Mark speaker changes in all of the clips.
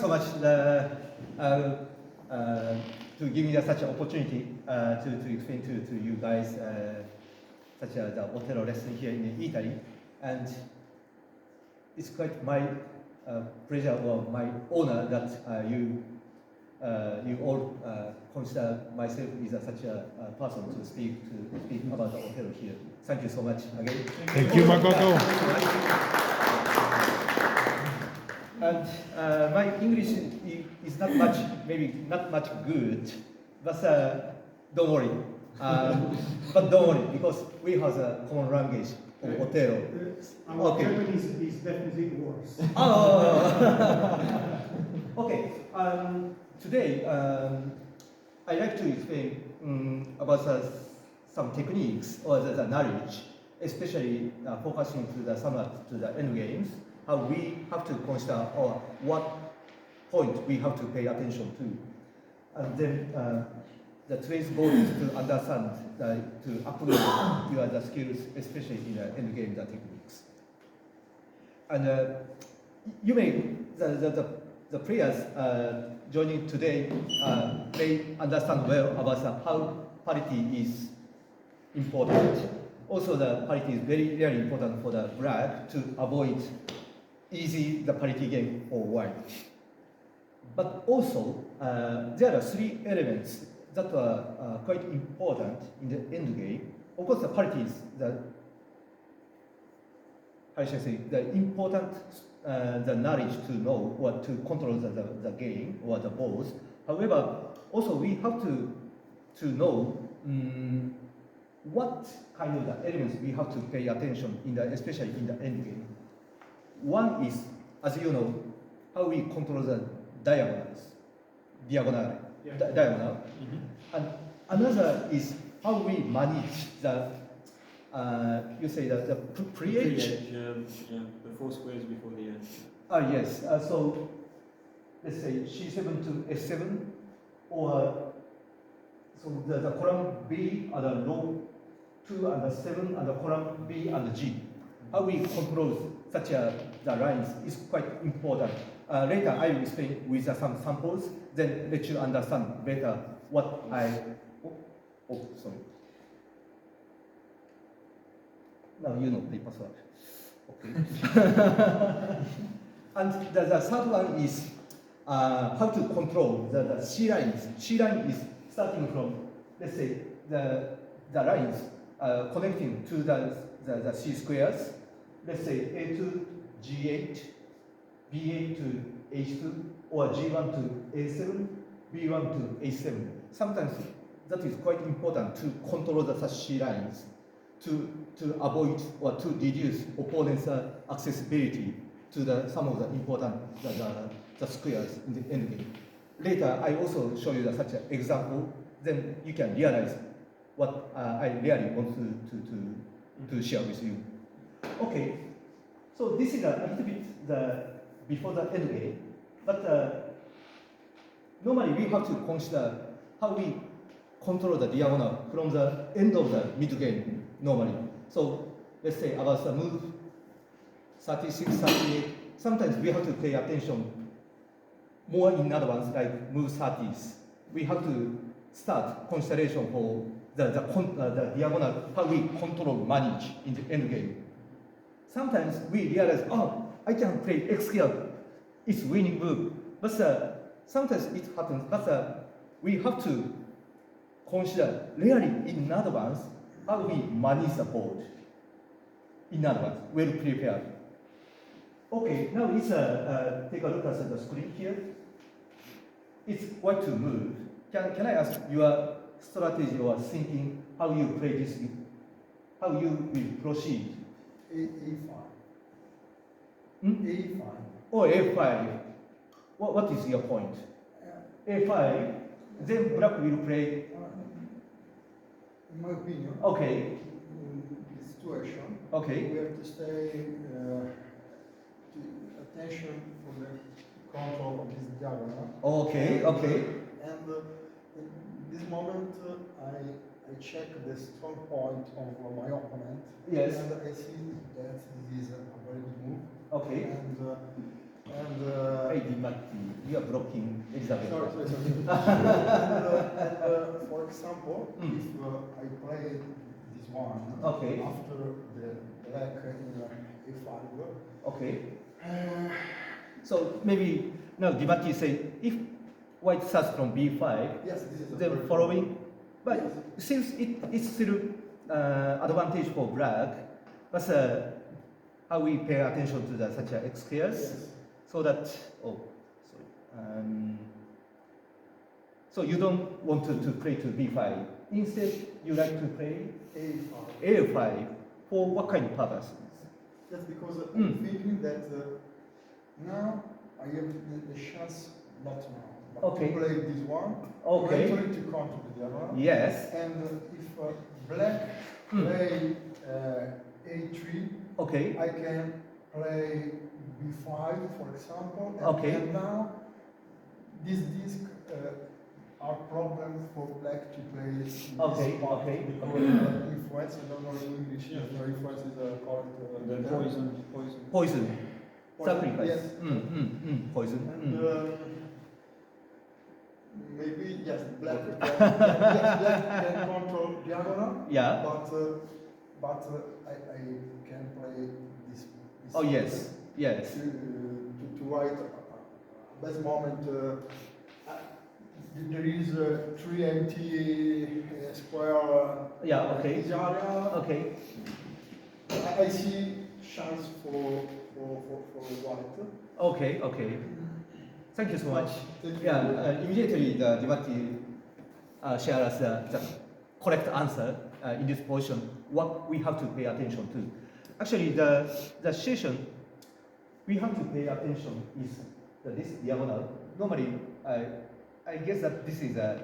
Speaker 1: so much to give me such an opportunity to explain to you guys such a the Othello lesson here in Italy, and it's quite my pleasure or my honor that you all consider myself as such a person to speak about the Othello here. Thank you so much again.
Speaker 2: Thank you, Makoto.
Speaker 1: And my English is not much, maybe not much good, but don't worry. But don't worry, because we have a common language of Othello.
Speaker 3: Our Japanese is definitely worse.
Speaker 1: Okay. Today, I'd like to explain about some techniques or the knowledge, especially focusing to the somewhat to the endgames, how we have to consider or what point we have to pay attention to. And then the today's goal is to understand, to upgrade your skills, especially in the endgame techniques. And you may, the players joining today may understand well about how parity is important. Also, the parity is very, very important for the black to avoid easy the parity game for white. But also, there are three elements that are quite important in the end game. Of course, the parity is the, how should I say, the important the knowledge to know or to control the game or the balls. However, also we have to know what kind of the elements we have to pay attention in the, especially in the end game. One is, as you know, how we control the diagonals, diagonal. And another is how we manage the, you say the pre-edge.
Speaker 4: The four squares before the edge.
Speaker 1: Yes, so let's say C7 to S7, or so the column B are the row 2 and the 7 and the column B and the G. How we control such the lines is quite important. Later I will explain with some samples, then let you understand better what I, sorry. Now you know the password. Okay. And the third one is how to control the C lines. C line is starting from, let's say, the lines connecting to the C squares. Let's say A to G8, B8 to H2, or G1 to A7, B1 to A7. Sometimes that is quite important to control the such C lines to avoid or to reduce opponent's accessibility to some of the important the squares in the endgame. Later, I also show you such an example. Then you can realize what I really want to share with you. Okay, so this is a little bit before the endgame, but normally we have to consider how we control the diagonal from the end of the mid game normally. So let's say about the move 36, 38. Sometimes we have to pay attention more in advance, like move 30s. We have to start consideration for the diagonal, how we control manage in the end game. Sometimes we realize, oh, I can play X here, it's winning move. But sometimes it happens, but we have to consider really in advance how we manage the board in advance, well prepared. Okay, now let's take a look at the screen here. It's what to move. Can I ask your strategy or thinking how you play this, how you will proceed?
Speaker 3: A5. A5.
Speaker 1: Oh, A5. What is your point? A5, then black will play.
Speaker 3: In my opinion,
Speaker 1: okay.
Speaker 3: In this situation,
Speaker 1: okay.
Speaker 3: We have to stay attention for the control of this diagonal.
Speaker 1: Okay, okay.
Speaker 3: And in this moment, I check the strong point of my opponent.
Speaker 1: Yes.
Speaker 3: And I see that this is a very good move.
Speaker 1: Okay.
Speaker 3: And And
Speaker 1: Hey, Dimatti, you are blocking Elizabeth.
Speaker 3: sorry. For example, if I play this one
Speaker 1: Okay.
Speaker 3: after the black in a5,
Speaker 1: Okay. So maybe now Dimatti say if white starts from b5,
Speaker 3: yes, this is the
Speaker 1: then
Speaker 3: first
Speaker 1: following.
Speaker 3: one.
Speaker 1: But
Speaker 3: Yes.
Speaker 1: since it's still advantage for black, but how we pay attention to the such X squares,
Speaker 3: Yes.
Speaker 1: so that sorry. So you don't want to play to b5. Instead, you like to play
Speaker 3: A5.
Speaker 1: a5 for what kind of purposes?
Speaker 3: That's because I'm thinking that now I have the chance, not now, but
Speaker 1: Okay.
Speaker 3: to play this one,
Speaker 1: Okay.
Speaker 3: eventually to come to the other one.
Speaker 1: Yes.
Speaker 3: And if black play A3,
Speaker 1: Okay.
Speaker 3: I can play B5, for example. And
Speaker 1: Okay.
Speaker 3: then now, this disc are problem for black to play this
Speaker 1: Okay,
Speaker 3: part
Speaker 1: okay,
Speaker 3: because influence, I don't know in English, influence is called
Speaker 4: The
Speaker 3: term.
Speaker 4: poison.
Speaker 1: Poison.
Speaker 3: Poison,
Speaker 1: Sacrifice.
Speaker 3: yes.
Speaker 1: Poison.
Speaker 3: And maybe yes, black can control diagonal.
Speaker 1: Yeah.
Speaker 3: But I can play this.
Speaker 1: Oh yes. Yes.
Speaker 3: To write best moment. There is 3 empty square.
Speaker 1: Yeah. Okay.
Speaker 3: This area.
Speaker 1: Okay.
Speaker 3: I see chance for white.
Speaker 1: Okay. Okay. Thank you so much.
Speaker 3: Thank you.
Speaker 1: Yeah. Immediately the Dimatti share us the correct answer in this portion. What we have to pay attention to. Actually, the situation we have to pay attention is this diagonal. Normally, I guess that this is a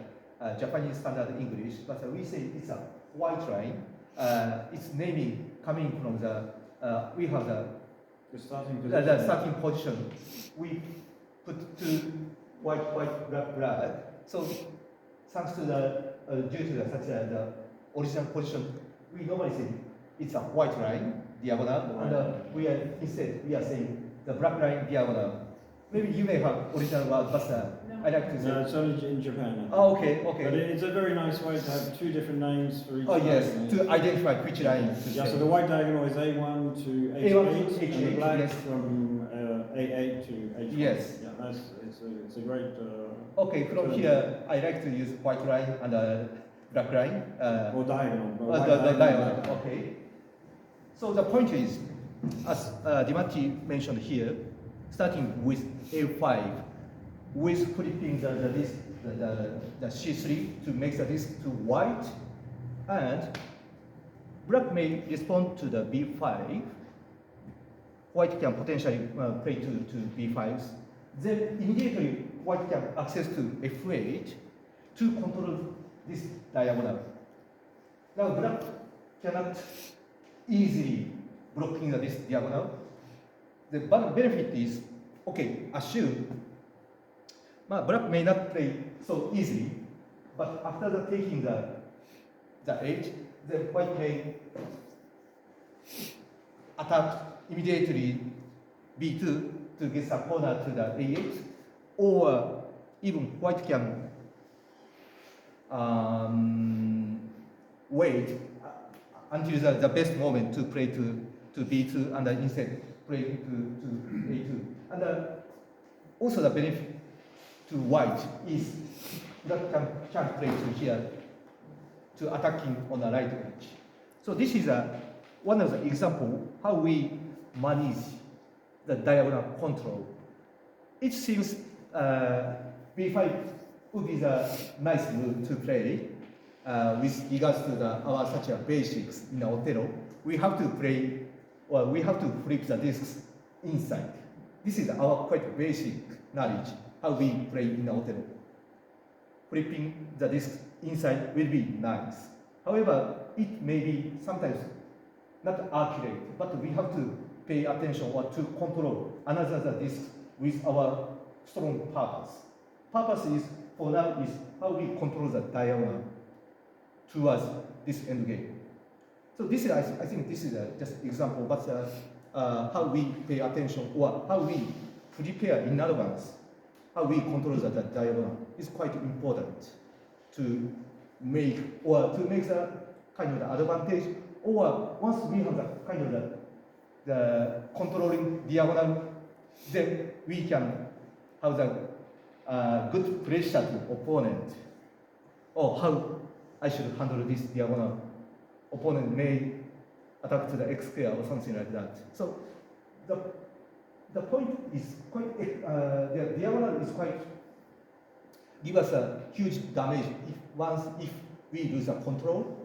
Speaker 1: Japanese standard English, but we say it's a white line. Its naming coming from the we have
Speaker 4: The starting position.
Speaker 1: the starting position. We put two white, black. So thanks to the due to the such the original position, we normally say it's a white line diagonal, and we are instead we are saying the black line diagonal. Maybe you may have original word, but I like to say.
Speaker 4: No, it's only in Japan.
Speaker 1: Oh, okay.
Speaker 4: But it's a very nice way to have two different names for each
Speaker 1: Oh yes,
Speaker 4: diagonal.
Speaker 1: to identify which line to
Speaker 4: Yeah,
Speaker 1: say.
Speaker 4: so the white diagonal is A1 to H8,
Speaker 1: A1 to
Speaker 4: and the
Speaker 1: H8,
Speaker 4: black
Speaker 1: yes.
Speaker 4: from A8 to H1.
Speaker 1: Yes.
Speaker 4: Yeah, it's a great...
Speaker 1: Okay, from here, I like to use white line and black line.
Speaker 4: or diagonal. but white
Speaker 1: The diagonal,
Speaker 4: diagonal.
Speaker 1: okay. So the point is, as Dimatti mentioned here, starting with A5, with flipping the disk, the C3 to make the disk to white, and black may respond to the B5. White can potentially play to B5s. Then immediately white can access to F8 to control this diagonal. Now black cannot easily blocking this diagonal. The benefit is, okay, assume black may not play so easily, but after taking the edge, then white may attack immediately B2 to get a corner to the A8, or even white can wait until the best moment to play to B2 and then instead play to A2. And also the benefit to white is that can play to here to attacking on the right edge. So this is one of the example how we manage the diagonal control. It seems B5 would be the nice move to play with regards to our such a basics in Othello. We have to play, well, we have to flip the discs inside. This is our quite basic knowledge how we play in Othello. Flipping the disc inside will be nice. However, it may be sometimes not accurate, but we have to pay attention or to control another disc with our strong purpose. Purpose is, for now, is how we control the diagonal towards this endgame. So this is, I think this is just example, but how we pay attention or how we prepare in advance how we control the diagonal is quite important to make the kind of the advantage, or once we have the kind of the controlling diagonal, then we can have the good pressure to opponent, or how I should handle this diagonal. Opponent may attack to the x square or something like that. So the point is quite, the diagonal is quite, give us a huge damage if we lose the control.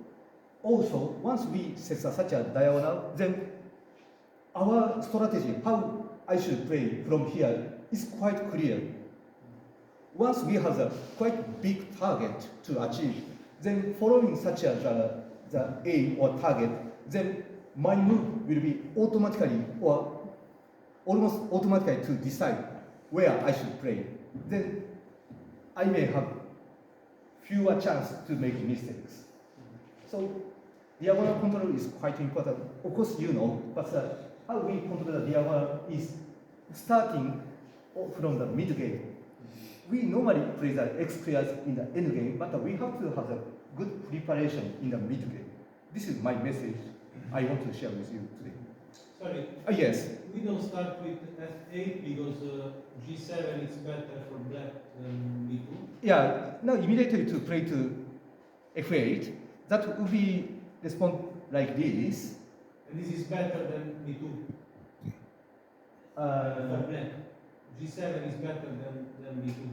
Speaker 1: Also, once we set such a diagonal, then our strategy, how I should play from here, is quite clear. Once we have a quite big target to achieve, then following such a the aim or target, then my move will be automatically or almost automatically to decide where I should play. Then I may have fewer chance to make mistakes. So diagonal control is quite important. Of course, you know, but how we control the diagonal is starting from the mid game. We normally play the X squares in the end game, but we have to have a good preparation in the mid game. This is my message I want to share with you today.
Speaker 2: Sorry.
Speaker 1: Yes.
Speaker 2: We don't start with F8 because G7 is better for black than B2.
Speaker 1: Yeah, now immediately to play to F8, that would be respond like this.
Speaker 2: And this is better than B2 for black. G7 is better than B2.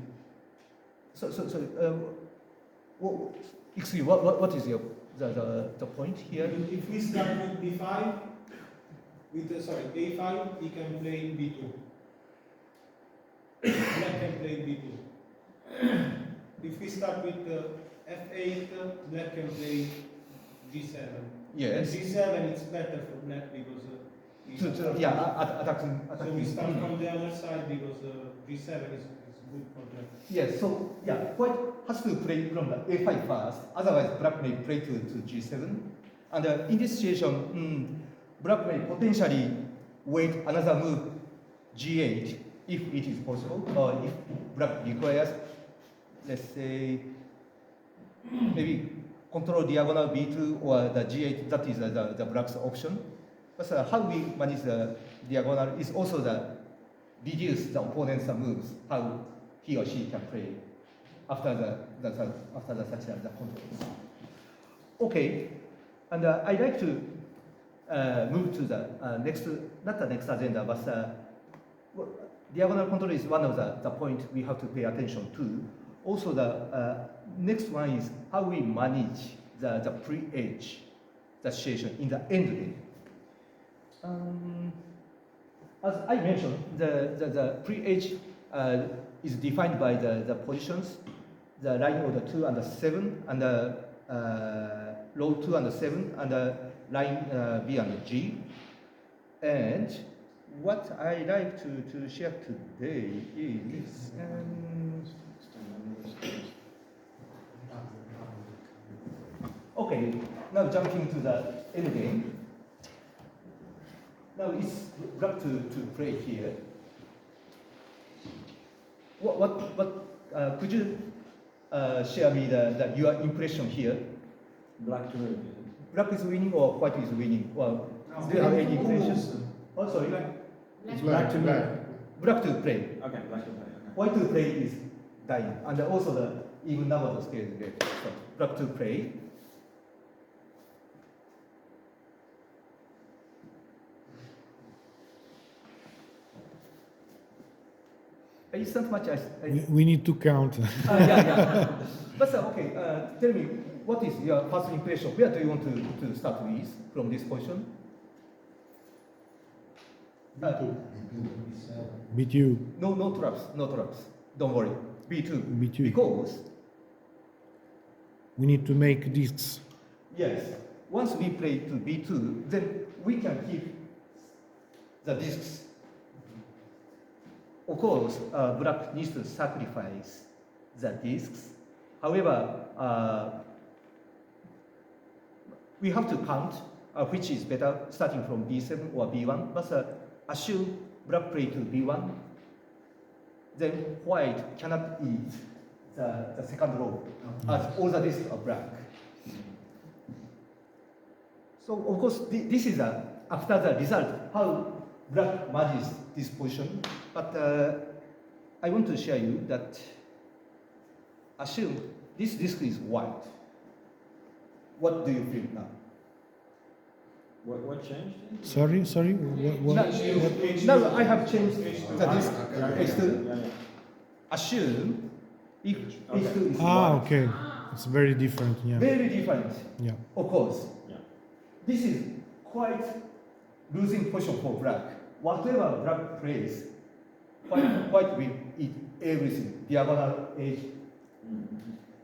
Speaker 1: Excuse me, what is your the point here?
Speaker 2: If we start with B5, A5, he can play B2. Black can play B2. If we start with F8, black can play G7.
Speaker 1: Yes.
Speaker 2: And G7 is better for black because
Speaker 1: attacking.
Speaker 2: So we start from the other side because G7 is good for black.
Speaker 1: Yes, so white has to play from the A5 first, otherwise black may play to G7. And in this situation, black may potentially wait another move, G8, if it is possible, or if black requires, let's say, maybe control diagonal B2 or the G8, that is the black's option. But how we manage the diagonal is also the reduce the opponent's moves, how he or she can play after such the control. Okay, and I'd like to move to the next, not the next agenda, but diagonal control is one of the point we have to pay attention to. Also, the next one is how we manage the pre-edge, the situation in the end game. As I mentioned, the pre-edge is defined by the positions, the line order 2 and the 7, and the row 2 and the 7, and the line B and G. And what I like to share today is okay. Now jumping to the end game. Now it's black to play here. Could you share me your impression here?
Speaker 4: Black to move.
Speaker 1: Black is winning or white is winning? Well, do you have any impressions? Oh, sorry.
Speaker 3: It's black to black.
Speaker 1: Black to play.
Speaker 4: Okay, black to play. Okay.
Speaker 1: White to play is dying, and also the even number of scale is great. So black to play. It's not much as
Speaker 5: We need to count.
Speaker 1: yeah. But okay, tell me, what is your first impression? Where do you want to start with from this position?
Speaker 5: B2.
Speaker 1: No traps. Don't worry. B2.
Speaker 5: B2.
Speaker 1: Because
Speaker 5: We need to make discs.
Speaker 1: yes, once we play to B2, then we can keep the discs. Of course, black needs to sacrifice the discs. However, we have to count which is better, starting from B7 or B1. But assume black play to B1, then white cannot eat the second row, as all the discs are black. So of course, this is after the result, how black manages this position. But I want to share you that assume this disc is white. What do you feel now?
Speaker 4: What changed?
Speaker 5: Sorry.
Speaker 1: Now I have changed the disc H2.
Speaker 4: Yeah.
Speaker 1: Assume if H2 is
Speaker 5: Ah,
Speaker 1: white.
Speaker 5: okay. It's very different. Yeah.
Speaker 1: Very different,
Speaker 5: Yeah.
Speaker 1: of course.
Speaker 4: Yeah.
Speaker 1: This is quite losing position for black. Whatever black plays, white will eat everything, diagonal edge.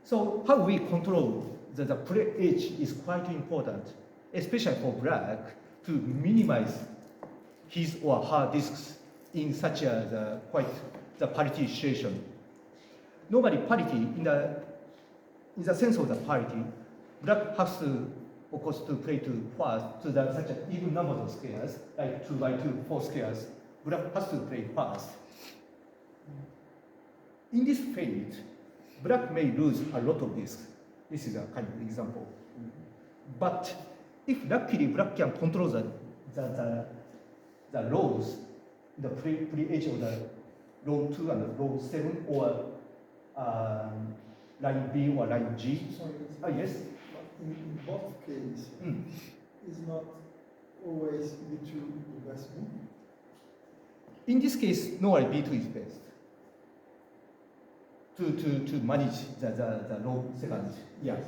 Speaker 1: So how we control the play edge is quite important, especially for black, to minimize his or her discs in such a the parity situation. Normally parity, in the sense of the parity, black has to, of course, to play to first to such an even number of squares, like 2 by 2, 4 squares. Black has to play first. In this phase, black may lose a lot of discs. This is a kind of example. But if luckily black can control the rows, the pre-edge of the row 2 and row 7, or line B or line G.
Speaker 3: Sorry.
Speaker 1: Yes.
Speaker 3: But in both cases, is not always B2 the best move?
Speaker 1: In this case, normally B2 is best. To manage the low second. Yeah.
Speaker 3: Yes.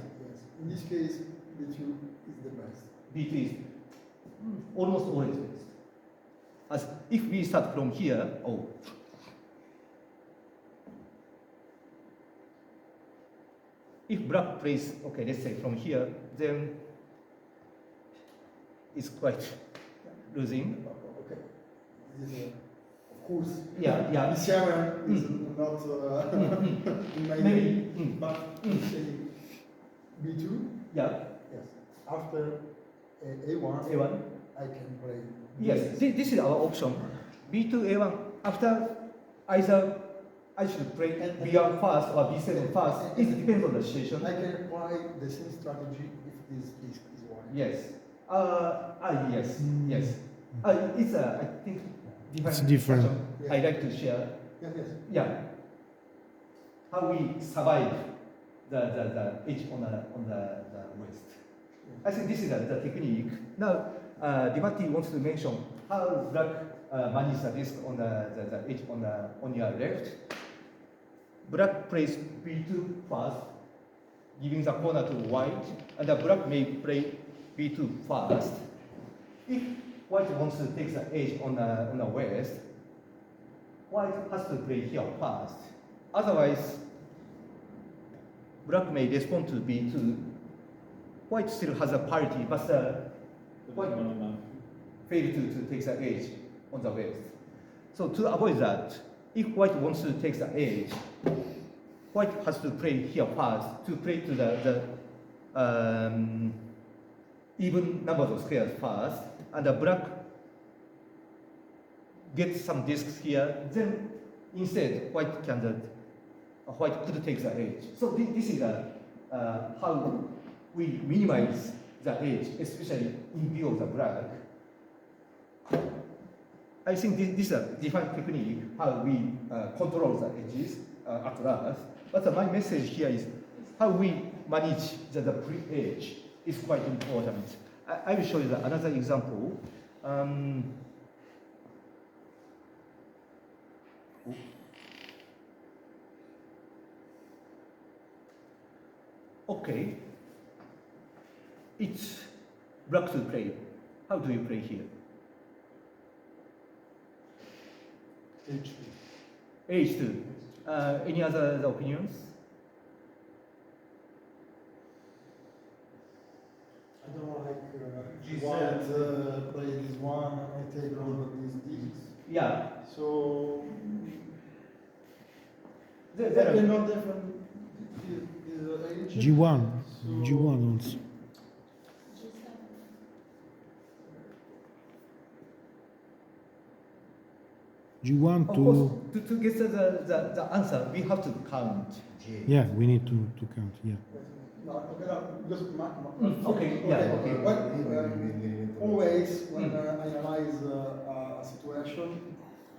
Speaker 3: In this case, B2 is the best.
Speaker 1: B2 is almost always best. As if we start from here, if black plays, okay, let's say from here, then it's quite losing.
Speaker 3: Okay. This is, of course,
Speaker 1: Yeah.
Speaker 3: B7 is not in my
Speaker 1: Maybe.
Speaker 3: name, but say B2,
Speaker 1: Yeah.
Speaker 3: yes. After A1,
Speaker 1: A1.
Speaker 3: I can play.
Speaker 1: Yes, this is our option. B2, A1. After either I should play B1 first or B7 first. It depends on the situation.
Speaker 3: I can apply the same strategy if this disc is white.
Speaker 1: Yes. Yes. It's I think
Speaker 5: It's different.
Speaker 1: discussion I like to share.
Speaker 3: Yes, yes.
Speaker 1: Yeah. How we survive the edge on the west. I think this is the technique. Now, Dimati wants to mention how black manages the disc on the edge on your left. Black plays B2 first, giving the corner to white, and the black may play B2 first. If white wants to take the edge on the west, white has to play here first. Otherwise, black may respond to B2. White still has a parity, but white failed to take the edge on the west. So to avoid that, if white wants to take the edge, white has to play here first to play to the even number of squares first, and the black gets some discs here. Then instead, white could take the edge. So this is how we minimize the edge, especially in view of the black. I think this is a different technique, how we control the edges at last. But my message here is how we manage the pre-edge is quite important. I will show you another example. Okay, it's black to play. How do you play here?
Speaker 3: H2.
Speaker 1: H2. Any other opinions?
Speaker 3: I don't like
Speaker 2: G7.
Speaker 3: white play this one, I take all of these discs.
Speaker 1: Yeah.
Speaker 3: So
Speaker 1: There
Speaker 3: they're
Speaker 1: are-
Speaker 3: not different. H.
Speaker 5: G1.
Speaker 3: So-
Speaker 5: G1 also. G1
Speaker 1: Of course,
Speaker 5: to
Speaker 1: to get the answer, we have to count.
Speaker 5: yeah, we need to count. Yeah.
Speaker 3: No, okay, no, because
Speaker 1: Okay, yeah, okay.
Speaker 3: Always when I analyze a situation,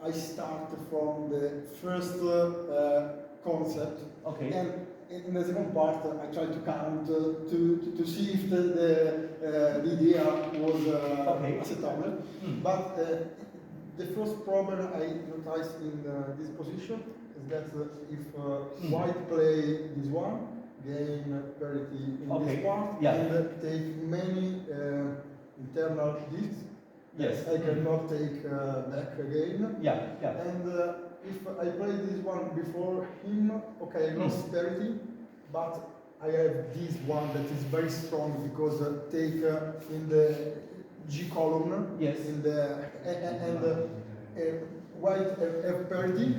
Speaker 3: I start from the first concept,
Speaker 1: Okay.
Speaker 3: and in the second part, I try to count to see if the idea was
Speaker 1: Okay.
Speaker 3: acceptable.
Speaker 1: Mm.
Speaker 3: But the first problem I noticed in this position is that if white play this one, gain parity in
Speaker 1: Okay,
Speaker 3: this part,
Speaker 1: yeah.
Speaker 3: and take many internal hits,
Speaker 1: Yes.
Speaker 3: I cannot take back again.
Speaker 1: Yeah, yeah.
Speaker 3: And if I play this one before him, okay, I lost parity, but I have this one that is very strong because take in the G column,
Speaker 1: Yes.
Speaker 3: in the white have parity,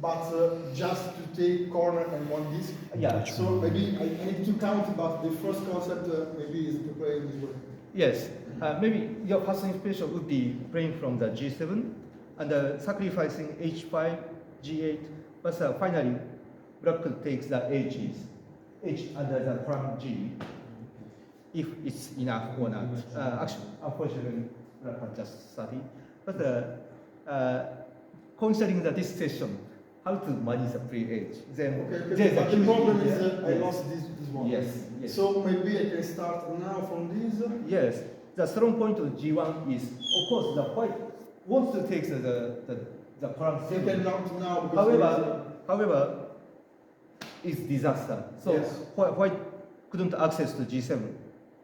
Speaker 3: but just to take corner and one disc.
Speaker 1: Yeah.
Speaker 3: So maybe I need to count, but the first concept maybe is to play this way.
Speaker 1: Yes. Maybe your first inspiration would be playing from the G7 and sacrificing H5, G8, but finally black takes the H under the pawn G, if it's enough or not. Actually, unfortunately, black has just 30. But considering this session, how to manage the pre-H, then
Speaker 3: Okay,
Speaker 1: there's a
Speaker 3: but the
Speaker 1: huge
Speaker 3: problem is
Speaker 1: difference.
Speaker 3: I lost this one.
Speaker 1: Yes, yes.
Speaker 3: So maybe I can start now from this.
Speaker 1: Yes, the strong point of G1 is, of course, the white wants to take the pawn
Speaker 3: You
Speaker 1: 7.
Speaker 3: cannot now because
Speaker 1: However, it's disaster. So
Speaker 3: Yes.
Speaker 1: white couldn't access to G7,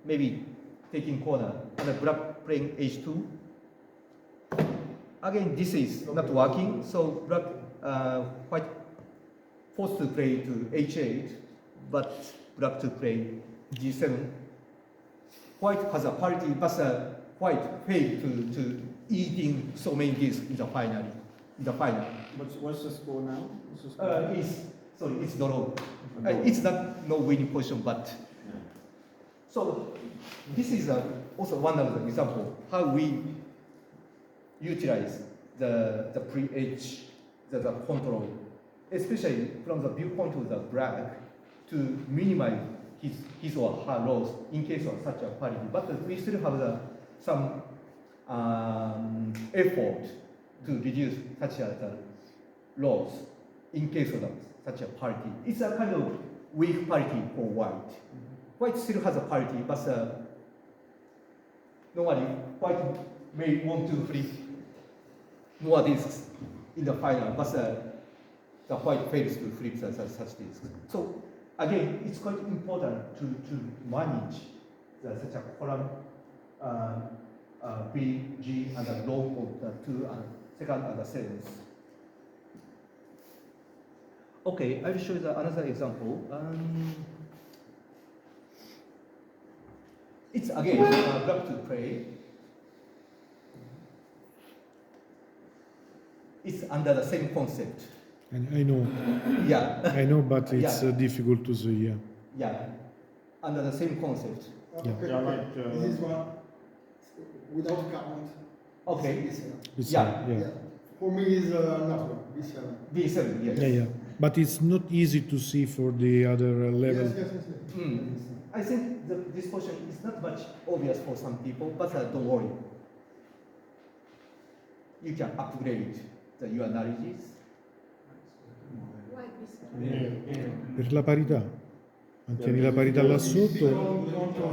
Speaker 1: maybe taking corner, and the black playing H2. Again, this is not working, so black, white forced to play to H8, but black to play G7. White has a parity, but white failed to eating so many discs in the final.
Speaker 4: What's the score now? What's the score?
Speaker 1: It's draw. It's not no winning position, but
Speaker 4: Yeah.
Speaker 1: so this is also one of the example how we utilize the pre-H, the control, especially from the viewpoint of the black, to minimize his or her loss in case of such a parity. But we still have some effort to reduce such a loss in case of such a parity. It's a kind of weak parity for white. White still has a parity, but normally white may want to flip more discs in the final, but the white fails to flip such discs. So again, it's quite important to manage such a column B, G, and the row of the 2 and second and the seventh. Okay, I will show you another example. It's again black to play. It's under the same concept.
Speaker 5: And I know,
Speaker 1: Yeah.
Speaker 5: I know, but it's
Speaker 1: Yeah.
Speaker 5: difficult to say. Yeah.
Speaker 1: Yeah, under the same concept.
Speaker 5: Yeah.
Speaker 3: Okay,
Speaker 4: Yeah,
Speaker 3: okay.
Speaker 4: like,
Speaker 3: This is one without count.
Speaker 1: Okay.
Speaker 3: This one.
Speaker 5: It's,
Speaker 1: Yeah.
Speaker 5: yeah.
Speaker 3: For me is not B7.
Speaker 1: B7, yes.
Speaker 5: Yeah, yeah. But it's not easy to see for the other level.
Speaker 3: Yes, yes, yes, yes.
Speaker 1: Mm. I think this portion is not much obvious for some people, but don't worry. You can upgrade your analysis.
Speaker 5: Per la parità. Mantieni la parità là sotto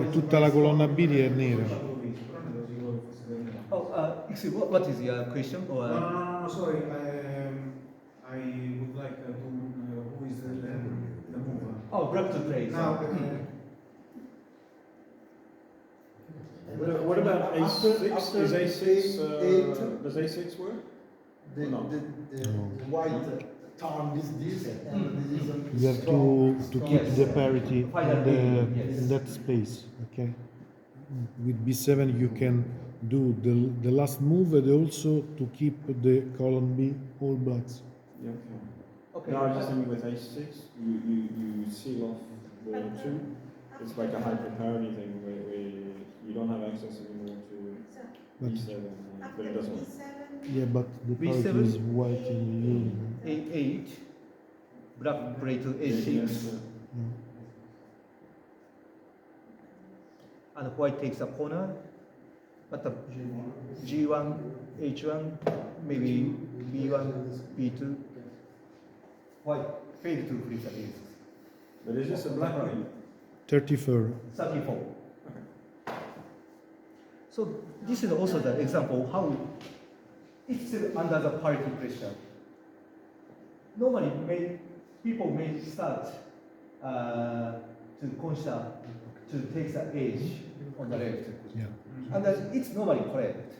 Speaker 5: e tutta la colonna B è nera.
Speaker 1: Oh, excuse me, what is your question? Or,
Speaker 2: No, sorry. I would like to who is the mover?
Speaker 1: Oh, black to play.
Speaker 2: Now,
Speaker 4: What about A6?
Speaker 3: After
Speaker 4: Is A6,
Speaker 3: eight.
Speaker 4: does A6 work?
Speaker 3: The,
Speaker 4: No.
Speaker 3: the
Speaker 5: No.
Speaker 3: white turn this and this is
Speaker 5: You have to keep
Speaker 1: Yes.
Speaker 5: the parity
Speaker 1: Final
Speaker 5: in,
Speaker 1: B, yes.
Speaker 5: in that space. Okay. With B7 you can do the last move and also to keep the column B all blacks.
Speaker 4: Yeah,
Speaker 1: okay.
Speaker 4: okay. No, I was just thinking with A6, you seal off the 2. It's like a hyper parity thing where you don't have access anymore to.
Speaker 5: But
Speaker 4: B7, but it doesn't work.
Speaker 5: yeah, but the
Speaker 1: B7?
Speaker 5: parity is white in the
Speaker 1: A8, black play to A6,
Speaker 5: yeah.
Speaker 1: and white takes a corner, but the G1, H1, maybe B1, B2. White failed to flip the aces.
Speaker 4: But is this a black ring?
Speaker 5: 34.
Speaker 1: 34. So this is also the example how it's still under the parity pressure. Normally, people may start to consider to take the edge on the left,
Speaker 5: Yeah.
Speaker 1: and it's normally correct.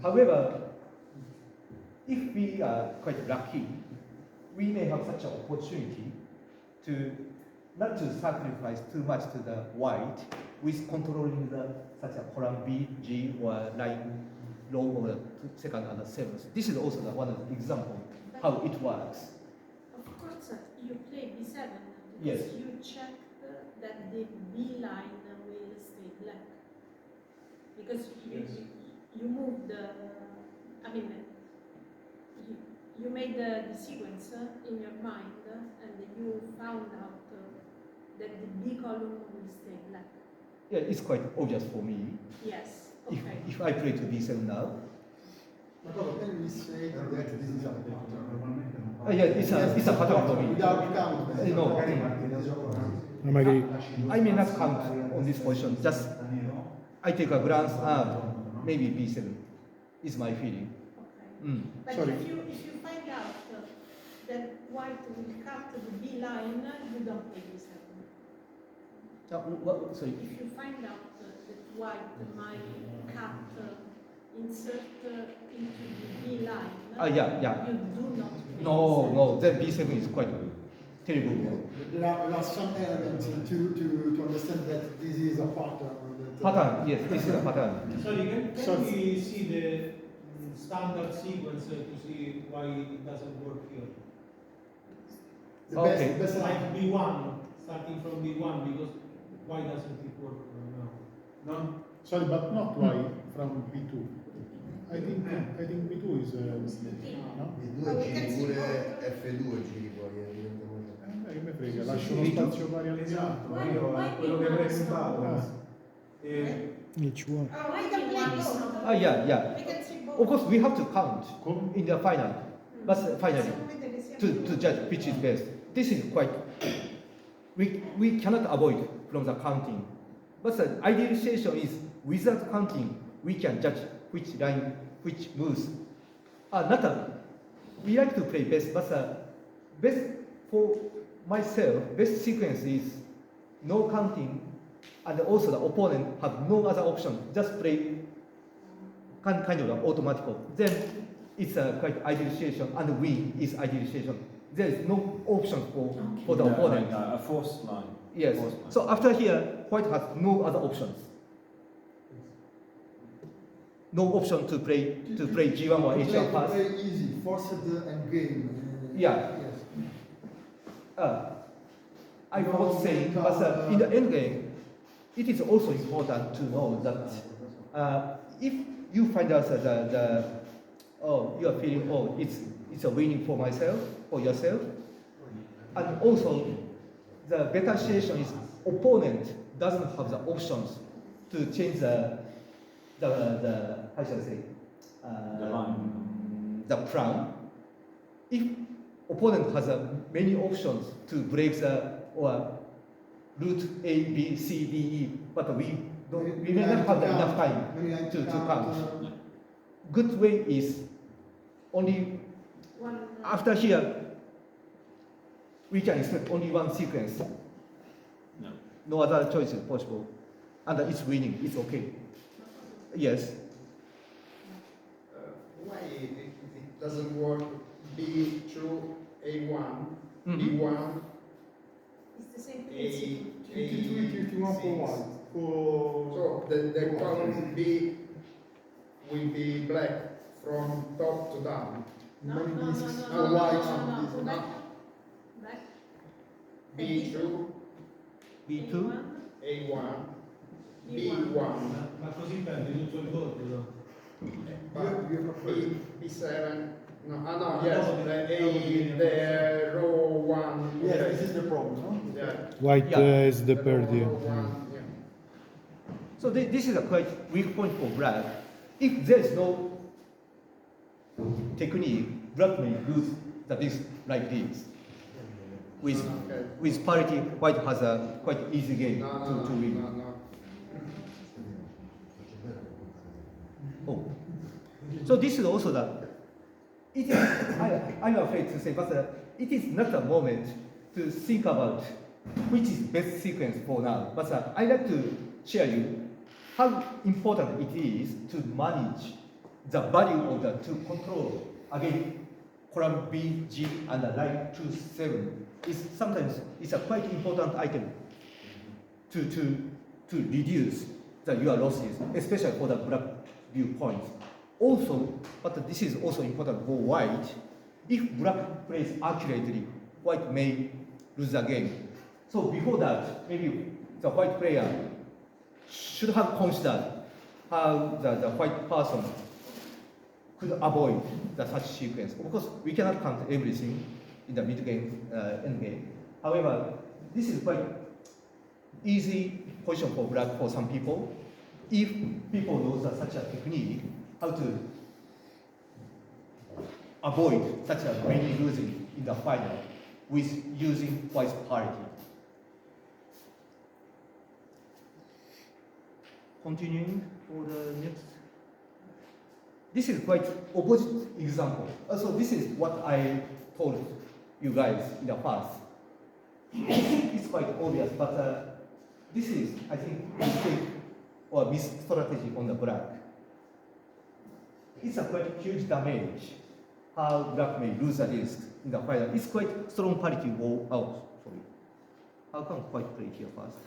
Speaker 1: However, if we are quite lucky, we may have such an opportunity to not to sacrifice too much to the white with controlling the such a column B, G, or line low or the second and the seventh. This is also the one of the example how it works.
Speaker 6: Of course, you play B7
Speaker 1: Yes.
Speaker 6: because you checked that the B line will stay black. Because you moved the, I mean, you made the sequence in your mind and you found out that the B column will stay black.
Speaker 1: Yeah, it's quite obvious for me.
Speaker 6: Yes,
Speaker 1: If,
Speaker 6: okay.
Speaker 1: if I play to B7 now,
Speaker 3: Makoto, can we say that this is a pattern?
Speaker 1: yeah, it's a pattern for me.
Speaker 3: Without counting.
Speaker 1: No,
Speaker 5: Magari
Speaker 1: I may not count on this position. Just I take a glance. Maybe B7 is my feeling.
Speaker 6: Okay.
Speaker 1: Mm.
Speaker 6: But
Speaker 5: Sorry.
Speaker 6: if you find out that white will cut the B line, you don't play B7.
Speaker 1: Sorry.
Speaker 6: If you find out that white might cut, insert into the B line,
Speaker 1: Yeah.
Speaker 6: you do not play
Speaker 1: No. Then B7 is quite terrible.
Speaker 3: There are some elements to understand that this is a pattern.
Speaker 1: Pattern. Yes, this is a pattern.
Speaker 2: Sorry, can
Speaker 3: So-
Speaker 2: we see the standard sequence to see why it doesn't work here?
Speaker 3: The
Speaker 1: Okay.
Speaker 3: best
Speaker 2: Like B1, starting from B1, because why doesn't it work now?
Speaker 7: No, sorry, but not why from B2. I think B2 is no?
Speaker 8: B2 giri pure F2 giri poi evidentemente.
Speaker 7: Che me frega, lascio uno spazio pari al
Speaker 2: Esatto,
Speaker 6: Why-
Speaker 2: io
Speaker 6: why
Speaker 2: quello che
Speaker 6: B1
Speaker 2: avrei
Speaker 6: is not
Speaker 2: pensato.
Speaker 5: each one.
Speaker 6: Why the black is not?
Speaker 1: Yeah.
Speaker 6: We can see both.
Speaker 1: Of course, we have to count
Speaker 7: Come?
Speaker 1: in the final, but finally to judge which is best. This is quite. We cannot avoid from the counting, but the idealization is without counting we can judge which line which moves. We like to play best, but best for myself, best sequence is no counting, and also the opponent have no other option, just play kind of automatic. Then it's a quite idealization, and win is idealization. There is no option for the opponent.
Speaker 4: A forced line.
Speaker 1: Yes.
Speaker 4: Forced line.
Speaker 1: So after here, white has no other options. No option to play G1 or H1 pass.
Speaker 3: Play easy, forced and game.
Speaker 1: Yeah.
Speaker 3: Yes.
Speaker 1: I was saying, but in the endgame, it is also important to know that if you find out that you are feeling it's a winning for myself or yourself, and also the better situation is opponent doesn't have the options to change the how shall I say
Speaker 4: The line.
Speaker 1: the plan. If opponent has many options to break the or route A, B, C, D, E, but we may not have enough time to count. Good way is only
Speaker 6: One,
Speaker 1: after here we can expect only one sequence.
Speaker 4: No.
Speaker 1: No other choice is possible, and it's winning. It's okay. Yes.
Speaker 8: Why it doesn't work B2, A1,
Speaker 1: Mhm.
Speaker 8: B1,
Speaker 6: it's the same
Speaker 8: A,
Speaker 6: principle.
Speaker 3: If you want for
Speaker 8: A6.
Speaker 3: white. For
Speaker 8: So the column B will be black from top to down.
Speaker 3: many discs
Speaker 6: no,
Speaker 3: for
Speaker 6: no,
Speaker 3: white.
Speaker 6: no,
Speaker 3: This-
Speaker 6: back. Back.
Speaker 8: B2,
Speaker 1: B2.
Speaker 8: A1,
Speaker 6: B1.
Speaker 8: B1.
Speaker 2: Ma così perdi tutto il voto, no?
Speaker 8: But B7, no, no,
Speaker 2: No,
Speaker 8: yes,
Speaker 2: no,
Speaker 8: the row 1.
Speaker 3: Yes,
Speaker 8: okay.
Speaker 3: this is the problem, no?
Speaker 8: Yeah.
Speaker 5: White
Speaker 1: Yeah.
Speaker 5: is the party.
Speaker 8: Row 1, yeah.
Speaker 1: So this is a quite weak point for black. If there is no technique, black may lose the piece like this.
Speaker 8: Okay.
Speaker 1: With parity, white has a quite easy game
Speaker 8: No, no,
Speaker 1: to win.
Speaker 8: no, no.
Speaker 1: Oh. So this is also it is, I'm afraid to say, but it is not a moment to think about which is best sequence for now. But I like to share you how important it is to manage the value of the to control again column B, G, and the line 2, 7. Sometimes it's a quite important item to reduce your losses, especially for the black viewpoints. Also, but this is also important for white. If black plays accurately, white may lose the game. So before that, maybe the white player should have considered how the white person could avoid such sequence. Of course, we cannot count everything in the mid game, end game. However, this is quite easy position for black for some people. If people know such a technique, how to avoid such a many losing in the final with using white parity. Continuing for the next. This is quite opposite example. Also, this is what I told you guys in the past. It's quite obvious, but this is, I think, mistake or miss strategy on the black. It's a quite huge damage how black may lose a disc in the final. It's quite strong parity wall out. Sorry. How can white play here first?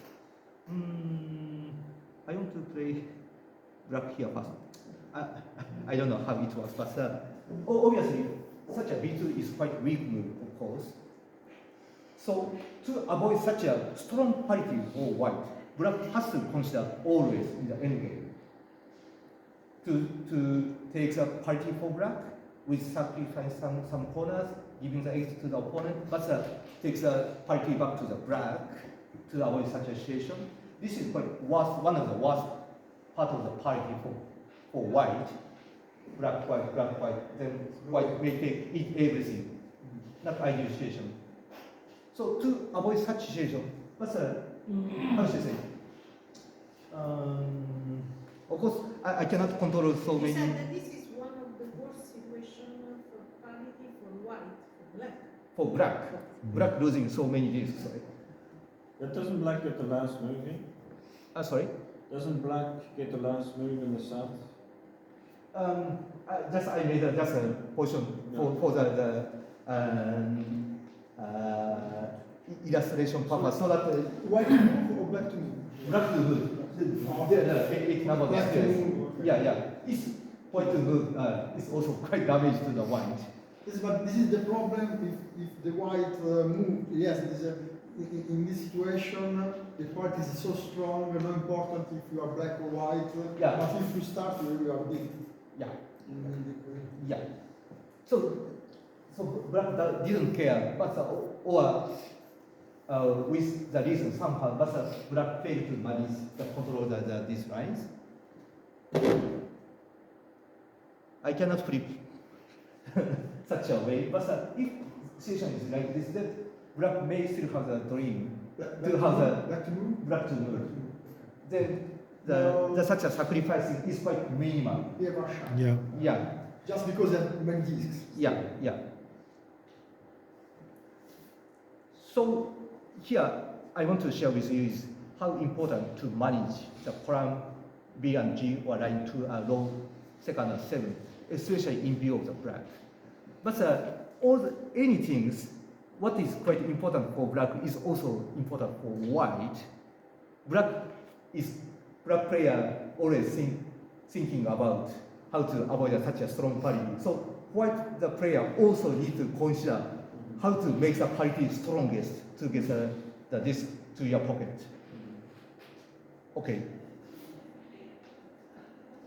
Speaker 1: I want to play black here first. I don't know how it works, but obviously such a B2 is quite weak move, of course. So to avoid such a strong parity for white, black has to consider always in the endgame to take the parity for black with sacrifice some corners, giving the edge to the opponent, but takes the parity back to the black to avoid such a situation. This is quite one of the worst part of the parity for white. Black, white, then white may take everything. Not ideal situation. So to avoid such situation, but how should I say? Of course, I cannot control so
Speaker 6: You
Speaker 1: many.
Speaker 6: said that this is one of the worst situations for parity for white, for black.
Speaker 1: For black losing so many discs. Sorry.
Speaker 4: But doesn't black get the last move in?
Speaker 1: Sorry.
Speaker 4: Doesn't black get the last move in the south?
Speaker 1: I made just a position for the illustration purpose, so that
Speaker 3: White to move or black to move?
Speaker 1: black to move. Eight number
Speaker 3: Black to
Speaker 1: yes.
Speaker 3: move.
Speaker 1: Yeah. It's white to move. It's also quite damage to the white.
Speaker 3: Yes, but this is the problem if the white move. Yes, it is in this situation, the party is so strong, not important if you are black or white.
Speaker 1: Yeah.
Speaker 3: But if you start, you are big.
Speaker 1: Yeah. Yeah. So black didn't care, but with the reason somehow, but black failed to manage the control these lines. I cannot flip such a way, but if situation is like this, then black may still have the dream to have the black to move. Then the such a sacrifice is quite minimal.
Speaker 5: Yeah.
Speaker 1: Yeah.
Speaker 3: Just because there are many discs.
Speaker 1: Yeah. So here I want to share with you is how important to manage the column B and G or line 2 row 2nd and 7, especially in view of the black. But anything, what is quite important for black is also important for white. Black player always thinking about how to avoid such a strong parity. So white the player also need to consider how to make the parity strongest to get the disc to your pocket. Okay.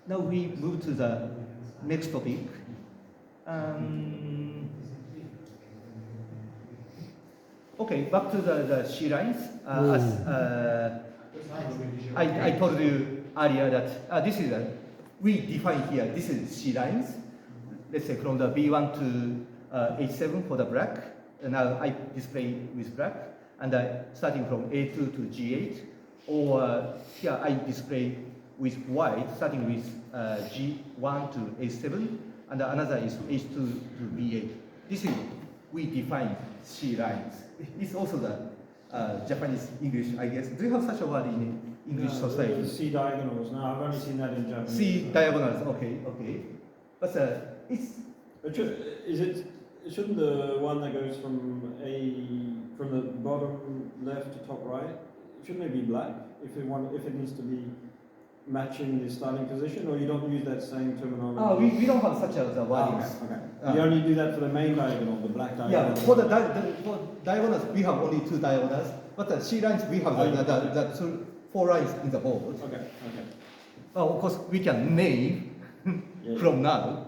Speaker 1: Now we move to the next topic. Okay, back to the C lines. As I told you earlier that this is we define here. This is C lines. Let's say from the B1 to H7 for the black. And now I display with black, and starting from A2 to G8, or here I display with white, starting with G1 to A7, and another is H2 to B8. This is we define C lines. It's also the Japanese English, I guess. Do you have such a word in English society?
Speaker 4: C diagonals. No, I've only seen that in Japanese.
Speaker 1: C diagonals. Okay, okay. But it's.
Speaker 4: Shouldn't the one that goes from the bottom left to top right, shouldn't it be black if it needs to be matching the starting position, or you don't use that same terminology?
Speaker 1: We don't have such a wording.
Speaker 4: Okay. You only do that for the main diagonal, the black diagonal.
Speaker 1: Yeah, for for diagonals we have only 2 diagonals, but the C lines we have the 4 lines in the board.
Speaker 4: Okay.
Speaker 1: Of course we can name from now.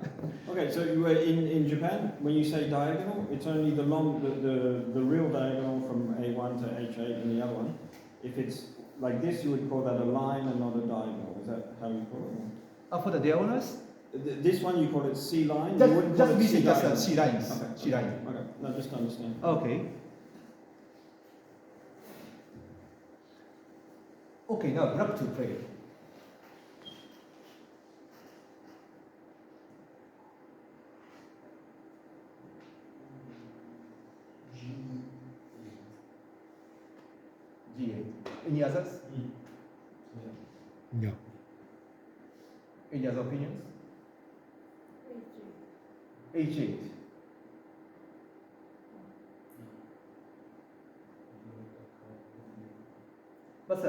Speaker 4: Okay, so you were in Japan, when you say diagonal, it's only the real diagonal from A1 to H8 and the other one. If it's like this, you would call that a line and not a diagonal. Is that how you call it?
Speaker 1: For the diagonals?
Speaker 4: This one you call it C line? You wouldn't call it C diagonal?
Speaker 1: C lines.
Speaker 4: Okay.
Speaker 1: C line.
Speaker 4: Okay, no, just to understand.
Speaker 1: Okay. Okay, now black to play. G8. Any others?
Speaker 5: Yeah.
Speaker 1: Any other opinions? H8. But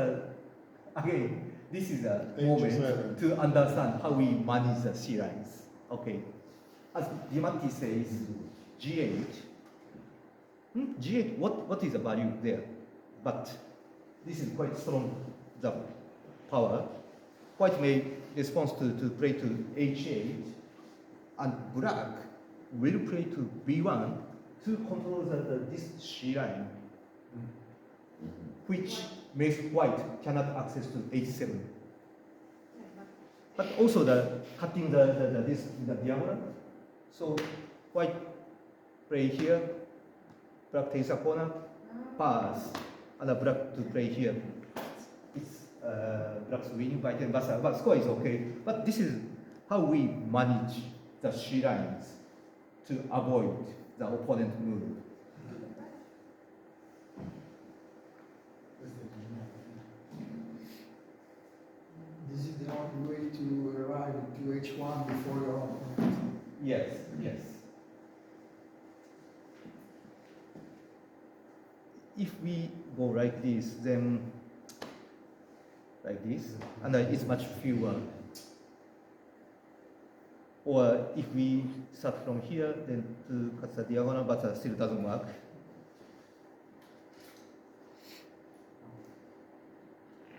Speaker 1: again, this is a moment to understand how we manage the C lines. Okay. As Diamante says, G8. G8, what is the value there? But this is quite strong, the power. White may respond to play to H8, and black will play to B1 to control this C line, which makes white cannot access to H7. But also the cutting this the diagonal. So white play here, black takes a corner, pass, and the black to play here. It's black's winning by 10, but score is okay. But this is how we manage the C lines to avoid the opponent move.
Speaker 3: This is the only way to arrive to H1 before your opponent.
Speaker 1: Yes, yes. If we go like this, then like this, and it's much fewer. Or if we start from here, then to cut the diagonal, but still doesn't work.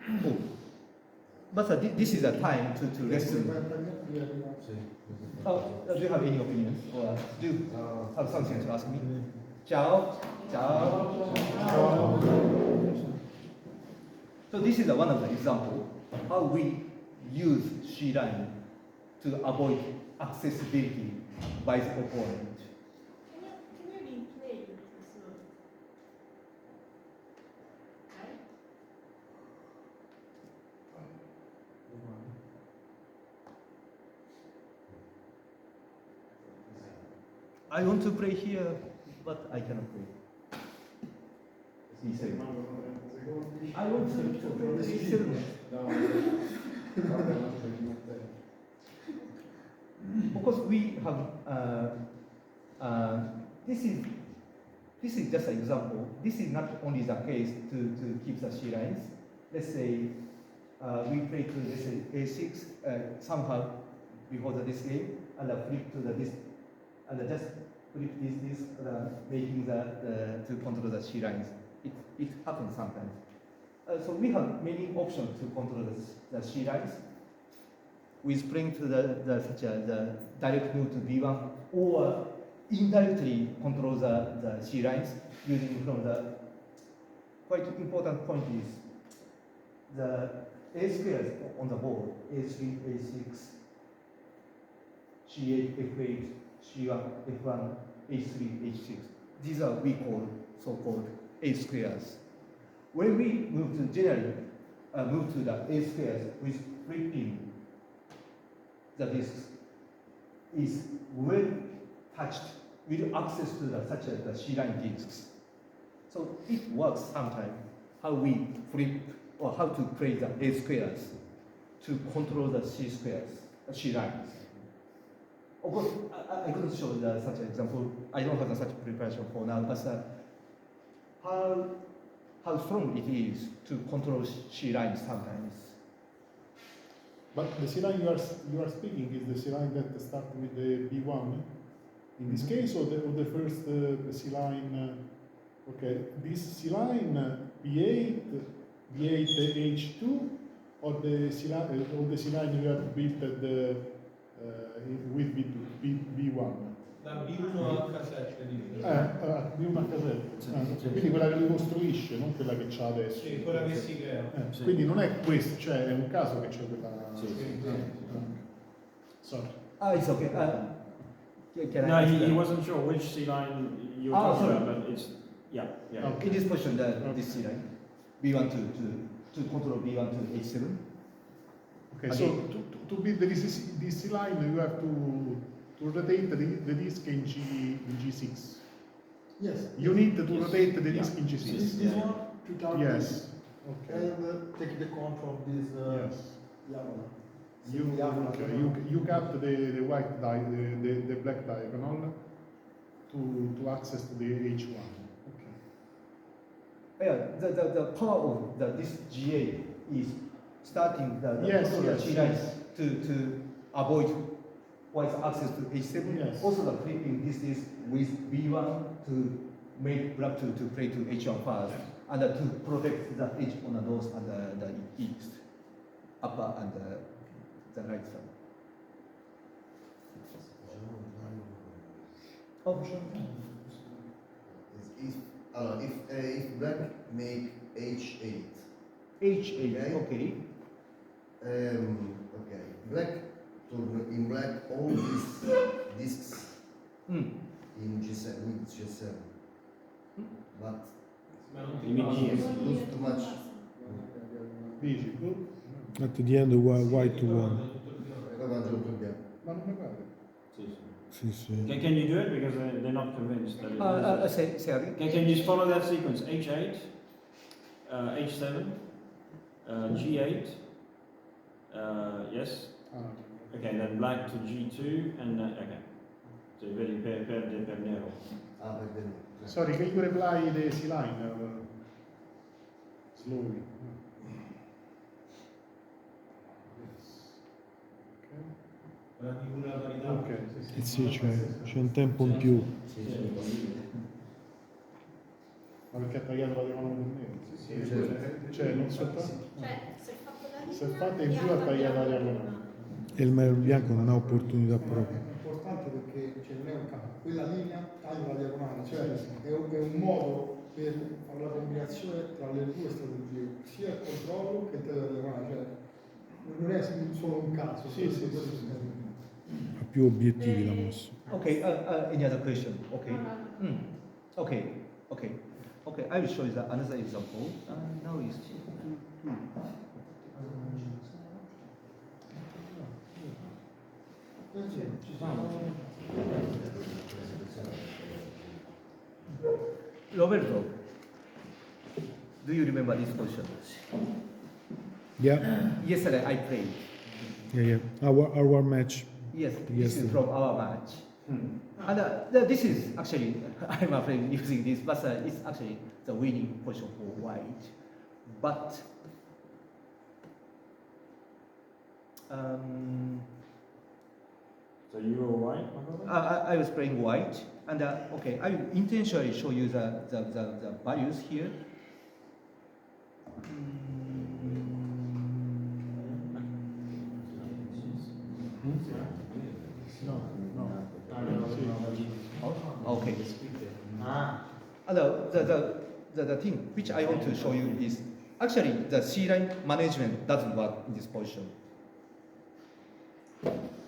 Speaker 1: Oh. But this is a time to listen. Do you have any opinions? Or do you have something to ask me? Ciao. Ciao. So this is one of the examples how we use C line to avoid accessibility by the opponent.
Speaker 6: Can you replay this one? Right?
Speaker 1: I want to play here, but I cannot play. He said, I want to play here. Of course, we have, this is just an example. This is not only the case to keep the C lines. Let's say we play to, let's say, A6 somehow before this game, and flip to this, and just flip this, making to control the C lines. It happens sometimes. So we have many options to control the C lines. we spring to the direct move to B1, or indirectly control the C lines using from the quite important point is the A squares on the board, A3, A6, C8, F8, C1, F1, H3, H6. These are we call so-called A squares. When we move to generally move to the A squares with flipping the disks is well touched with access to such as the C-line disks. So it works sometimes how we flip or how to create the A squares to control the C squares, C lines. Of course, I couldn't show such an example. I don't have such preparation for now, but how strong it is to control C lines sometimes.
Speaker 7: But the C line you are speaking is the C line that starts with the B1 in this case, or the first C line. Okay, this C line B8 H2, or the C line you have built at the with B1.
Speaker 2: Da B1 H7 di
Speaker 7: B1 H7. Quindi quella che lui costruisce, non quella che c'ha adesso.
Speaker 2: Sì, quella che si crea.
Speaker 7: Quindi non è questo, cioè è un caso che c'è quella. Sorry.
Speaker 1: It's okay. Can
Speaker 4: No,
Speaker 1: I ask
Speaker 4: he wasn't sure which C line you were talking
Speaker 1: sorry.
Speaker 4: about, but it's yeah.
Speaker 1: in this position, this C line, B1 to control B1 to H7.
Speaker 7: Okay,
Speaker 1: Okay.
Speaker 7: so to build this C line, you have to rotate the disk in G6.
Speaker 3: Yes.
Speaker 7: You need to rotate the disk in G6.
Speaker 3: This one to target.
Speaker 7: Yes. Okay.
Speaker 3: And take the control of this
Speaker 7: Yes.
Speaker 3: diagonal.
Speaker 7: You cut the white the black diagonal to access to the H1. Okay.
Speaker 1: Yeah, the power of this GA is starting the
Speaker 7: Yes,
Speaker 1: control
Speaker 7: yes,
Speaker 1: C lines
Speaker 7: yes.
Speaker 1: to avoid white access to H7.
Speaker 7: Yes.
Speaker 1: Also the flipping this is with B1 to make black to play to H1 first, and to protect the edge on the north and the east, upper and the right side. Oh, sure.
Speaker 9: If black make H8,
Speaker 1: H8,
Speaker 9: Okay.
Speaker 1: okay.
Speaker 9: okay, black turn in black all these disks
Speaker 1: Mm.
Speaker 9: in G7 with G7, but
Speaker 2: Ma non ti
Speaker 4: You mean
Speaker 2: passa.
Speaker 4: here?
Speaker 9: lose too much.
Speaker 7: Dici tu?
Speaker 5: At the end, white to one.
Speaker 9: Davanti al problema.
Speaker 7: Ma non mi pare.
Speaker 5: Sì, sì.
Speaker 4: Can you do it because they're not convinced that it is?
Speaker 1: Say again.
Speaker 4: Can you just follow that sequence? H8, H7, G8. Yes.
Speaker 7: Ah,
Speaker 4: Okay, then black to G2 and okay. So vedi per nero.
Speaker 9: Ah, per bene.
Speaker 7: sorry, can you reply the C line slowly?
Speaker 2: La divulgatorietà.
Speaker 7: Ok.
Speaker 5: Sì, c'è un tempo in più.
Speaker 7: Ma perché ha tagliato la diagonale con nero?
Speaker 9: Sì, certo.
Speaker 7: Cioè, non soltanto.
Speaker 6: Cioè, se fatto la linea,
Speaker 7: Se fatta in più ha tagliato la diagonale.
Speaker 5: E il mare bianco non ha opportunità
Speaker 3: È
Speaker 5: proprio.
Speaker 3: importante perché non è un campo, quella linea taglia la diagonale, cioè è un modo per fare la combinazione tra le due strategie, sia il controllo che il taglio della diagonale, cioè non è solo un caso.
Speaker 7: Sì, sì,
Speaker 3: questo
Speaker 7: sì.
Speaker 5: Ha più obiettivi la mossa.
Speaker 1: Okay, any other question? Okay. Okay, okay, okay. I will show you another example. Now is Roberto, do you remember this question?
Speaker 5: Yeah,
Speaker 1: Yesterday I played.
Speaker 5: yeah. Our match.
Speaker 1: Yes, this
Speaker 5: Yes,
Speaker 1: is
Speaker 5: sir.
Speaker 1: from our match. And this is actually, I'm afraid using this, but it's actually the winning position for white. But
Speaker 4: So you were white, Makoto?
Speaker 1: I was playing white, and okay, I will intentionally show you the values here.
Speaker 7: No, no.
Speaker 1: Okay.
Speaker 2: Ah.
Speaker 1: The thing which I want to show you is actually the C line management doesn't work in this position.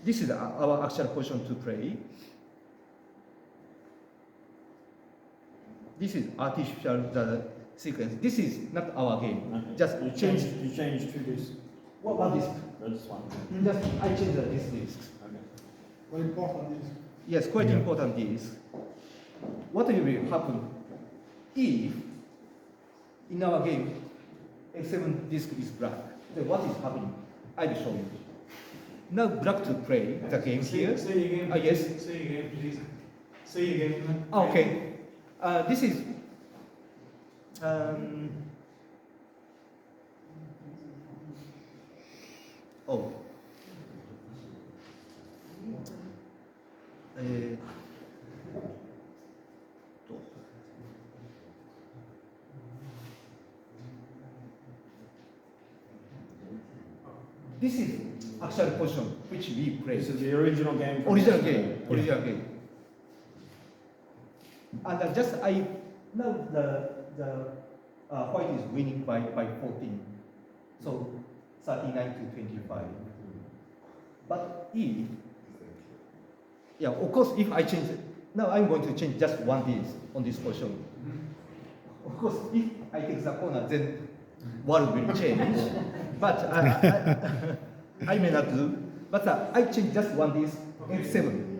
Speaker 1: This is our actual position to play. This is artificial sequence. This is not our game.
Speaker 4: Okay.
Speaker 1: Just
Speaker 4: you
Speaker 1: change.
Speaker 4: change to this.
Speaker 1: What disk?
Speaker 4: That's one.
Speaker 1: Just I change this disk.
Speaker 4: Okay.
Speaker 3: Very important is
Speaker 1: Yes, quite
Speaker 5: Yeah.
Speaker 1: important is what will happen if in our game X7 disk is black. Then what is happening? I will show you. Now black to play the game here.
Speaker 2: Say again.
Speaker 1: Yes.
Speaker 2: Say again, please. Say again.
Speaker 1: Okay. This is oh. This is actual position which we play.
Speaker 4: This is the original game. from
Speaker 1: Original
Speaker 4: yesterday.
Speaker 1: game. Original game. And just I now the white is winning by 14, so 39 to 25. But if of course if I change now I'm going to change just one disk on this position. Of course if I take the corner then world will change. But I may not do. But I change just one disk F7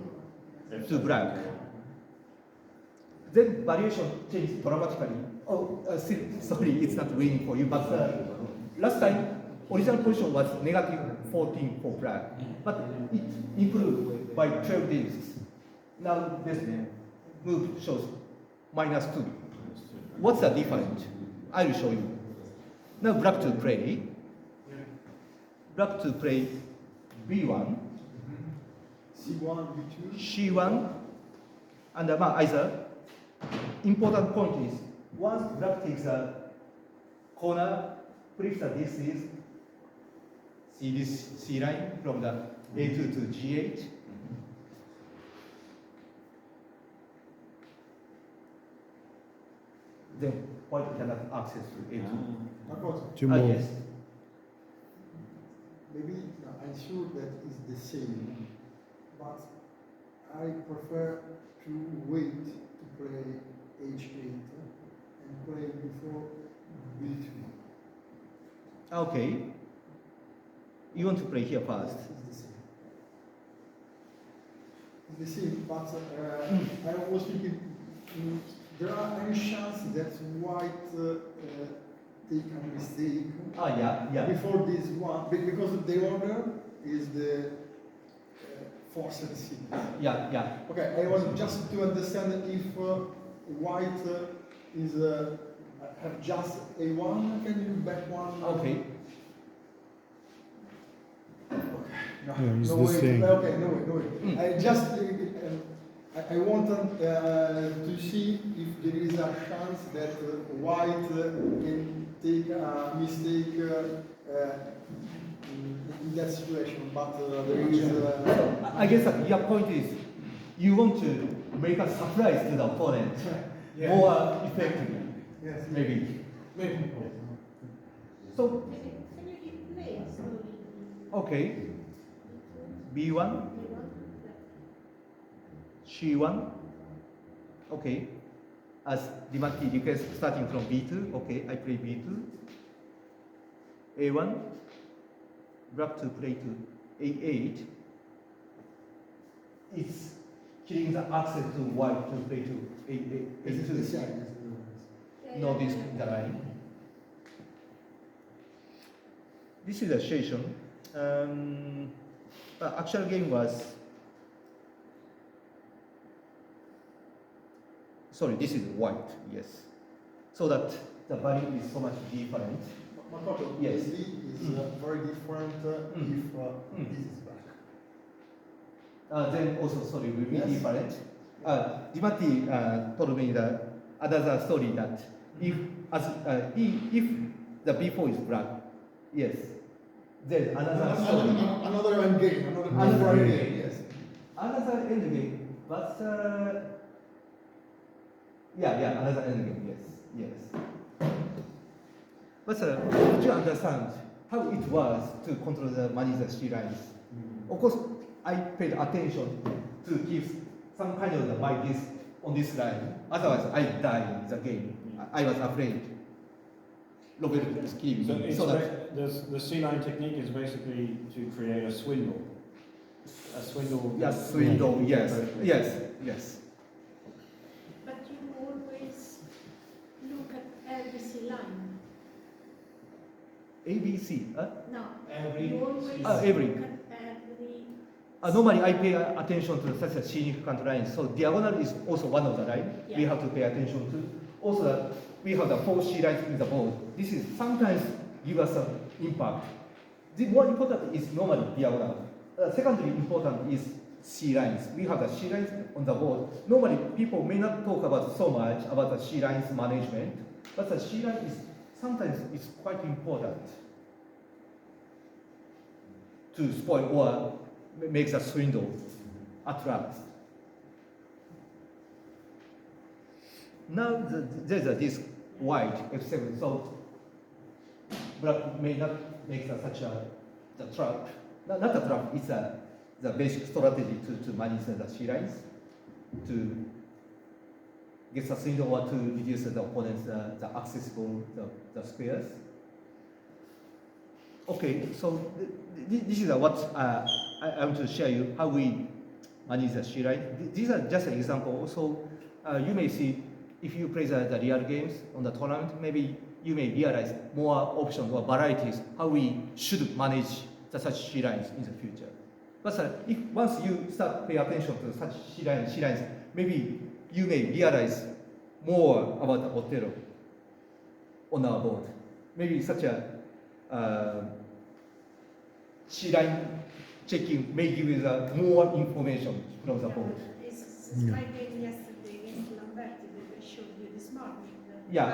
Speaker 1: to black. Then variation changes dramatically. Oh, sorry, it's not winning for you. But last time, original position was negative 14 for black, but it improved by 12 disks. Now this move shows -2. What's the difference? I will show you. Now black to play. Black to play B1,
Speaker 3: C1, B2.
Speaker 1: C1, and either. Important point is once black takes a corner, flips the this is see this C line from the A2 to G8. Then white cannot access to A2.
Speaker 3: Makoto,
Speaker 5: Two more.
Speaker 1: Yes.
Speaker 3: maybe I'm sure that is the same, but I prefer to wait to play H8 and play before B2.
Speaker 1: Okay. You want to play here first?
Speaker 3: It's the same, but I was thinking, there are any chance that white take a mistake
Speaker 1: Yeah.
Speaker 3: before this one, because the order is the forced sequence.
Speaker 1: Yeah.
Speaker 3: Okay, I want just to understand if white is have just A1, can you back one?
Speaker 1: Okay.
Speaker 3: No,
Speaker 5: Yeah, it's
Speaker 3: no
Speaker 5: the
Speaker 3: way.
Speaker 5: same.
Speaker 3: Okay, no way. I just I want to see if there is a chance that white can take a mistake in that situation, but there is.
Speaker 1: I guess that your point is you want to make a surprise to the opponent more effectively,
Speaker 3: Yes.
Speaker 1: maybe.
Speaker 2: Maybe.
Speaker 1: So,
Speaker 6: Can you keep playing slowly?
Speaker 1: okay, B1, C1, okay. As Dimati request starting from B2, okay, I play B2. A1, black to play to A8. It's killing the access to white to play to A2. No disk in the line. This is a situation. Actual game was. Sorry, this is white. Yes, so that the value is so much different.
Speaker 3: Makoto,
Speaker 1: Yes.
Speaker 3: D is very different if this is black.
Speaker 1: Then also, sorry, will be
Speaker 3: Yes.
Speaker 1: different. Dimati told me that another story that if the B4 is black, yes, then another story.
Speaker 3: Another endgame,
Speaker 1: Another
Speaker 3: another
Speaker 1: endgame.
Speaker 3: endgame, yes.
Speaker 1: another endgame, but yeah, another endgame. Yes. But would you understand how it was to control the manage the C lines? Of course, I paid attention to keep some kind of the my disk on this line. Otherwise, I die in the game. I was afraid. Logarithm scheme.
Speaker 4: So it's
Speaker 1: So that
Speaker 4: the C-line technique is basically to create a swindle. A swindle.
Speaker 1: yes, swindle. Yes.
Speaker 6: But you always look at every C line.
Speaker 1: ABC.
Speaker 6: No,
Speaker 2: Every
Speaker 6: you always
Speaker 2: C
Speaker 1: line. Every.
Speaker 6: look at every.
Speaker 1: Normally, I pay attention to such a significant line. So diagonal is also one of the line we
Speaker 6: Yeah.
Speaker 1: have to pay attention to. Also, we have the 4 C lines in the board. This is sometimes give us an impact. The more important is normally diagonal. Secondly important is C lines. We have the C lines on the board. Normally, people may not talk about so much about the C lines management, but the C line is sometimes it's quite important to spoil or makes a swindle attract. Now there's a disk wide F7, so black may not make such a the trap. Not a trap, it's the basic strategy to manage the C lines, to get a swindle or to reduce the opponent's the accessible the squares. Okay, so this is what I want to share you how we manage the C line. These are just an example. Also, you may see if you play the real games on the tournament, maybe you may realize more options or varieties how we should manage such C lines in the future. But if once you start pay attention to such C lines, maybe you may realize more about Othello on our board. Maybe such a C line checking may give you the more information from the board.
Speaker 6: It's my game yesterday against Lamberti that I showed you this morning.
Speaker 1: Yeah.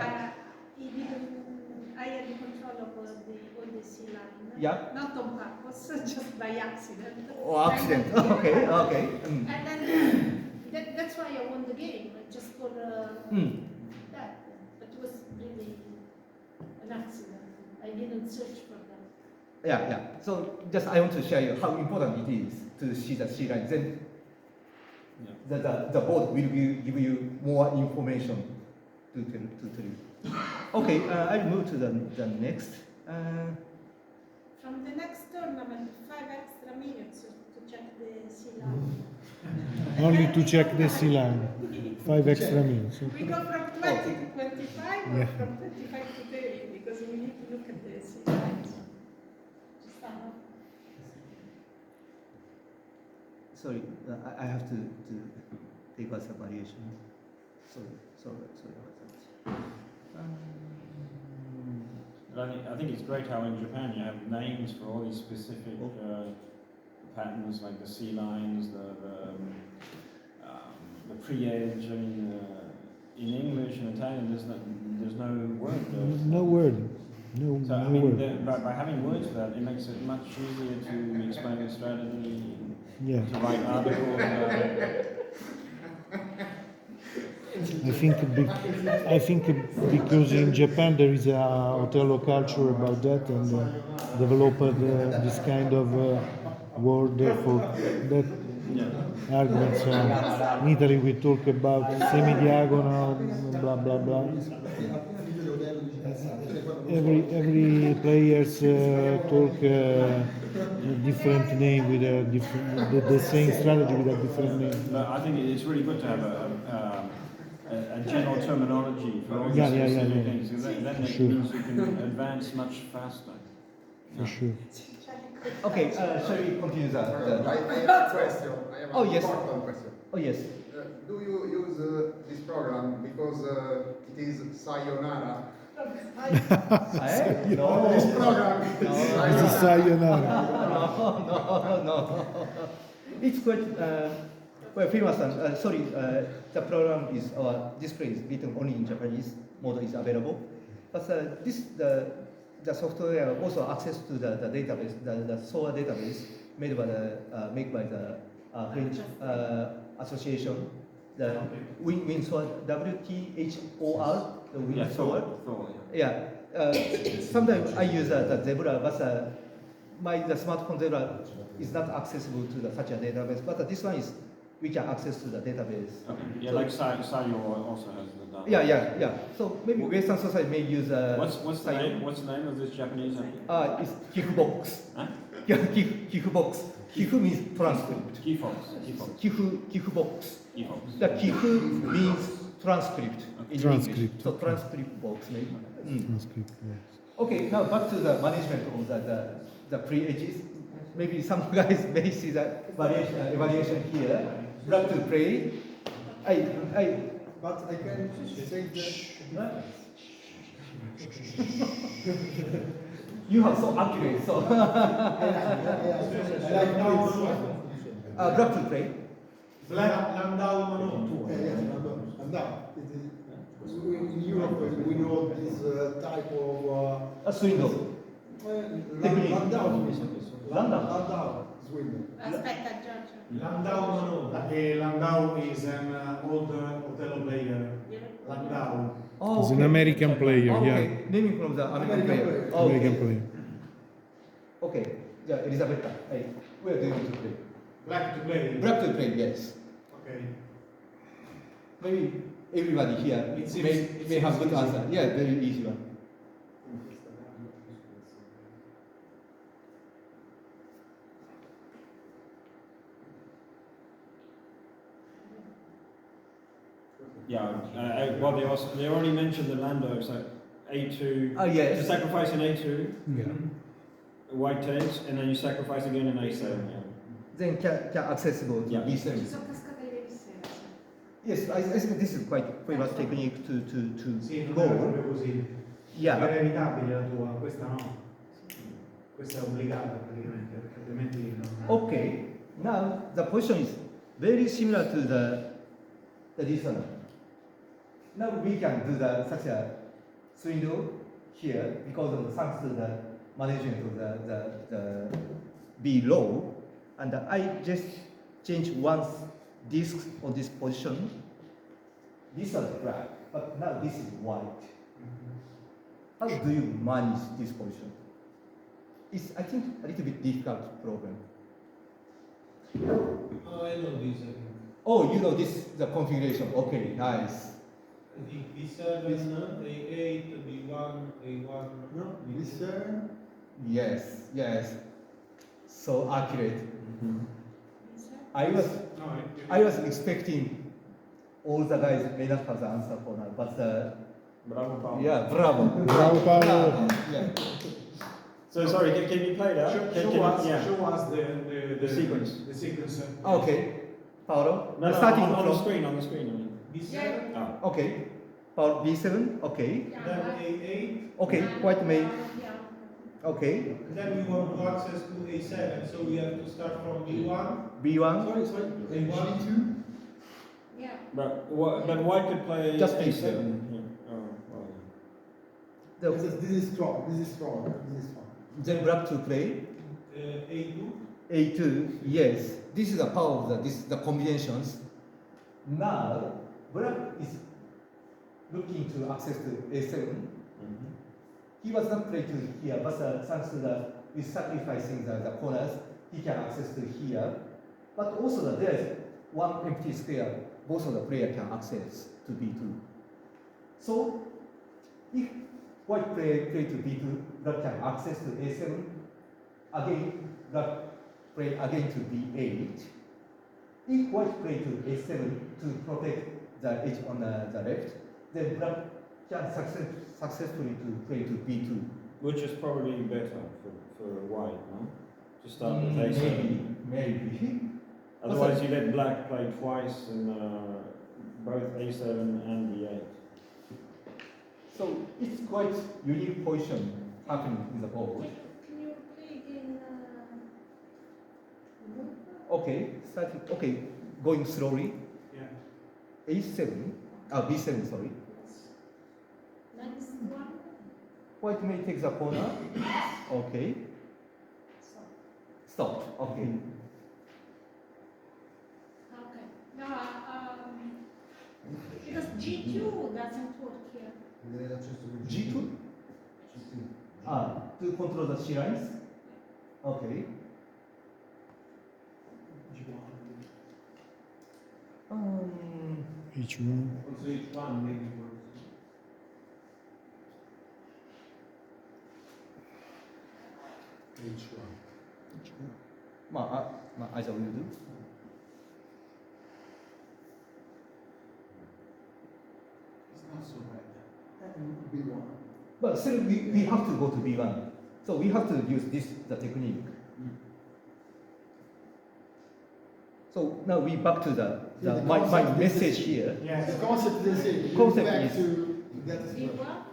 Speaker 6: I had the control of all the C line.
Speaker 1: Yeah.
Speaker 6: Not on purpose, just by accident.
Speaker 1: Oh, accident. Okay.
Speaker 6: And then that's why I won the game, just for that. But it was really an accident. I didn't search for that.
Speaker 1: Yeah. So just I want to share you how important it is to see the C line. Then the board will give you more information to tell you. Okay, I'll move to the next.
Speaker 6: From the next tournament, 5 extra minutes to check the C line.
Speaker 5: Only to check the C line. 5 extra minutes.
Speaker 6: We go from 20 to 25 or
Speaker 5: Yeah.
Speaker 6: from 25 to 30 because we need to look at the C lines. Just
Speaker 1: Sorry, I have to take us a variation. Sorry about that.
Speaker 4: I think it's great how in Japan you have names for all these specific patterns, like the C lines, the pre-edge. I mean, in English and Italian, there's no word.
Speaker 5: No word. No,
Speaker 4: So
Speaker 5: no
Speaker 4: I mean,
Speaker 5: word.
Speaker 4: by having words for that, it makes it much easier to explain the strategy,
Speaker 5: Yeah.
Speaker 4: to write articles.
Speaker 5: I think because in Japan there is a Othello culture about that and developed this kind of word for that arguments. In Italy we talk about semi-diagonal, blah blah blah. Every players talk a different name with a different the same strategy with a different name.
Speaker 4: But I think it's really good to have a general terminology for all these
Speaker 5: Yeah.
Speaker 4: specific things. Then it
Speaker 5: Sure.
Speaker 4: means you can advance much faster.
Speaker 5: For sure.
Speaker 1: Okay, shall we continue
Speaker 8: I have a question. I have
Speaker 1: Oh,
Speaker 8: an
Speaker 1: yes.
Speaker 8: important question.
Speaker 1: Oh yes.
Speaker 8: Do you use this program because it is sayonara?
Speaker 1: No.
Speaker 8: This program is
Speaker 5: This is
Speaker 8: sayonara.
Speaker 5: sayonara.
Speaker 1: No. It's quite famous. Sorry, the program is display is written only in Japanese. Modo is available, but the software also access to the database, the SOA database made by the French association, the Windsor, WTHOR, the Windsor. Yeah. Sometimes I use the Zebra, but the smartphone Zebra is not accessible to such a database. But this one is we can access to the database.
Speaker 4: Okay. Yeah, like Sayo also has the data.
Speaker 1: Yeah. So maybe Western society may use.
Speaker 4: What's the name? What's the name of this Japanese app?
Speaker 1: It's Kifubox.
Speaker 4: Huh?
Speaker 1: Kifubox. Kifu means transcript. Kifubox. The Kifu means transcript in
Speaker 5: Transcript.
Speaker 1: English. So transcript box maybe.
Speaker 5: Transcript, yes.
Speaker 1: Okay, now back to the management of the pre-edges. Maybe some guys may see the evaluation here. Black to play.
Speaker 3: But I can say that.
Speaker 1: You are so accurate, so. Black to play.
Speaker 2: Black Landau Mano.
Speaker 3: In Europe, we know this type of.
Speaker 1: A swindle.
Speaker 3: Landau swindle.
Speaker 6: Aspetta, Giorgio.
Speaker 2: Landau Mano.
Speaker 10: Landau is an old Othello player. Landau.
Speaker 1: Oh,
Speaker 5: He's an American player,
Speaker 1: okay.
Speaker 5: yeah.
Speaker 1: Naming from the American player. Oh,
Speaker 5: American
Speaker 1: okay.
Speaker 5: player.
Speaker 1: Okay, yeah, Elisabetta, we are going to play.
Speaker 10: Black to play.
Speaker 1: Black to play, yes.
Speaker 10: Okay.
Speaker 1: Maybe everybody here
Speaker 10: It
Speaker 1: may have good
Speaker 10: easy.
Speaker 1: answer. Yeah, very easy one.
Speaker 4: Yeah. Well, they already mentioned the Lando, so A2.
Speaker 1: Oh, yes.
Speaker 4: You sacrifice an A2.
Speaker 5: Yeah.
Speaker 4: White takes, and then you sacrifice again in A7. Yeah.
Speaker 1: Then can accessible to
Speaker 4: Yeah.
Speaker 6: Ci
Speaker 1: B7.
Speaker 6: sono cascate ieri sera.
Speaker 1: Yes, I think this is quite famous technique to
Speaker 10: Sì, non è
Speaker 1: go.
Speaker 10: proprio così.
Speaker 1: Yeah.
Speaker 10: Era evitabile la tua, questa no. Questa è obbligata praticamente, perché altrimenti non.
Speaker 1: Okay, now the position is very similar to the this one. Now we can do such a swindle here because of thanks to the management of the B low, and I just change one disk on this position. This is black, but now this is white. How do you manage this position? It's, I think, a little bit difficult problem.
Speaker 2: Oh, I know this, I think.
Speaker 1: Oh, you know this, the configuration. Okay, nice.
Speaker 2: I think B7, A8, B1, A1.
Speaker 3: No, B7.
Speaker 1: Yes. So accurate.
Speaker 4: Mm-hmm.
Speaker 1: I was expecting all the guys may not have the answer for now, but
Speaker 4: Bravo, Paolo.
Speaker 1: yeah, bravo.
Speaker 5: Bravo, Paolo.
Speaker 1: Yeah.
Speaker 4: So sorry, can you play that?
Speaker 10: Show us
Speaker 4: The sequence.
Speaker 10: The sequence.
Speaker 1: Okay, Paolo.
Speaker 4: No,
Speaker 1: starting
Speaker 4: on the
Speaker 1: from
Speaker 4: screen, on the screen. I mean.
Speaker 2: B7,
Speaker 4: Oh.
Speaker 1: okay, Paolo B7. Okay,
Speaker 2: then A8,
Speaker 1: okay. White may. Okay,
Speaker 2: then we want to access to A7, so we have to start from B1.
Speaker 1: B1.
Speaker 3: Sorry.
Speaker 2: A1.
Speaker 3: G2.
Speaker 6: Yeah.
Speaker 4: But White could play
Speaker 1: Just
Speaker 4: A7.
Speaker 1: A7.
Speaker 4: Yeah. Oh, well.
Speaker 3: This is strong.
Speaker 1: Then black to play.
Speaker 2: A2.
Speaker 1: A2, yes. This is the power of the combinations. Now, black is looking to access to A7.
Speaker 4: Mhm.
Speaker 1: He was not playing to here, but thanks to with sacrificing the corners, he can access to here. But also there is one empty square, both of the player can access to B2. So, if white play to B2, black can access to A7. Again, black play again to B8. If white play to A7 to protect the edge on the left, then black can successfully to play to B2.
Speaker 4: Which is probably better for White, no? To start with A7.
Speaker 1: Maybe.
Speaker 4: Otherwise, you let Black play twice in both A7 and B8.
Speaker 1: So it's quite unique position happening in the board.
Speaker 6: Can you play again?
Speaker 1: Okay, starting. Okay, going slowly.
Speaker 10: Yeah.
Speaker 1: A7, B7, sorry.
Speaker 6: Next one.
Speaker 1: White may take the corner. Okay. Stop. Okay.
Speaker 6: G2 doesn't work here.
Speaker 1: G2? To control the C lines? Okay.
Speaker 5: Each one.
Speaker 2: Also each one maybe works.
Speaker 1: As I will do.
Speaker 2: It's not so bad.
Speaker 3: B1.
Speaker 1: But still, we have to go to B1. So we have to use the technique. So now we back to my message here.
Speaker 3: The concept is the same.
Speaker 1: Concept
Speaker 3: Back
Speaker 1: is-
Speaker 3: to that as
Speaker 6: B1?
Speaker 3: well.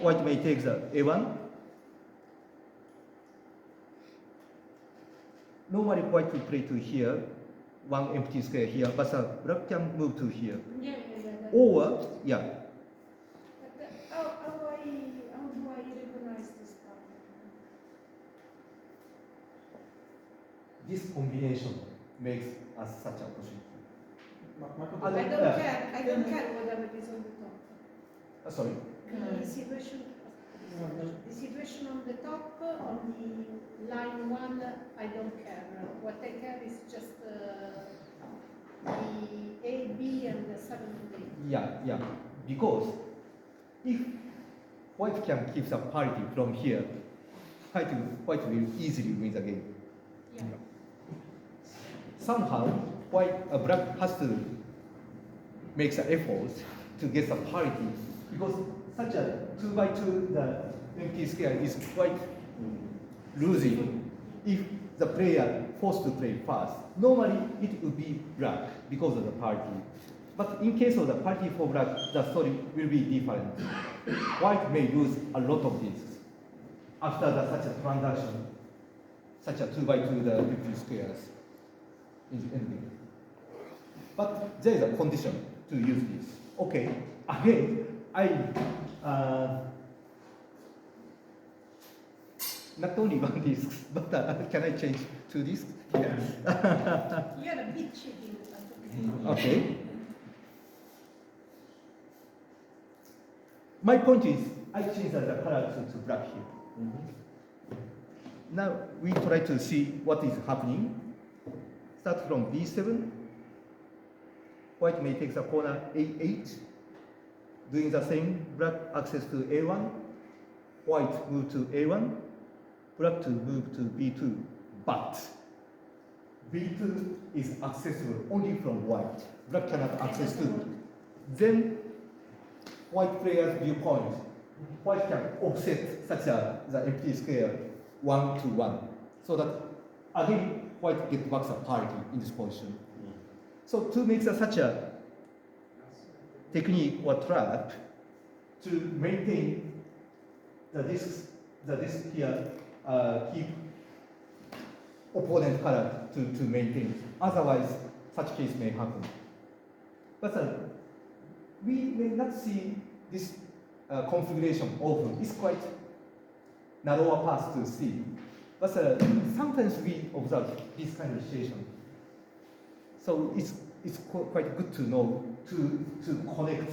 Speaker 1: White may take the A1. Normally white will play to here, one empty square here, but black can move to here.
Speaker 6: Yeah.
Speaker 1: Or, yeah,
Speaker 6: How do I recognize this part?
Speaker 1: this combination makes us such a possibility.
Speaker 6: I don't care whatever is on the top.
Speaker 1: Sorry?
Speaker 6: The situation on the top, on the line 1, I don't care. What I care is just the A, B, and the 7 and 8.
Speaker 1: Yeah. Because if white can keep the parity from here, white will easily win the game.
Speaker 6: Yeah.
Speaker 1: Somehow, black has to make the effort to get the parity because such a 2 by 2 the empty square is quite losing if the player forced to play fast. Normally it would be black because of the parity. But in case of the parity for black, the story will be different. White may lose a lot of discs after such a transaction, such a 2 by 2 the empty squares in the endgame. But there is a condition to use this. Okay, again, not only one disc, but can I change 2 discs?
Speaker 2: Yes.
Speaker 6: You're a bit cheating. But okay.
Speaker 1: Okay. My point is, I changed the color to black here. Now we try to see what is happening. Start from B7. White may take the corner A8. Doing the same, black access to A1. White move to A1. Black to move to B2. But B2 is accessible only from white. Black cannot access to. Then white player's viewpoint. White can offset such the empty square 1 to 1. So that again white gets back the parity in this position. So to make such a technique or trap to maintain the disc here, keep opponent color to maintain. Otherwise, such case may happen. But we may not see this configuration open. It's quite narrower path to see. But sometimes we observe this kind of situation. So it's quite good to know to connect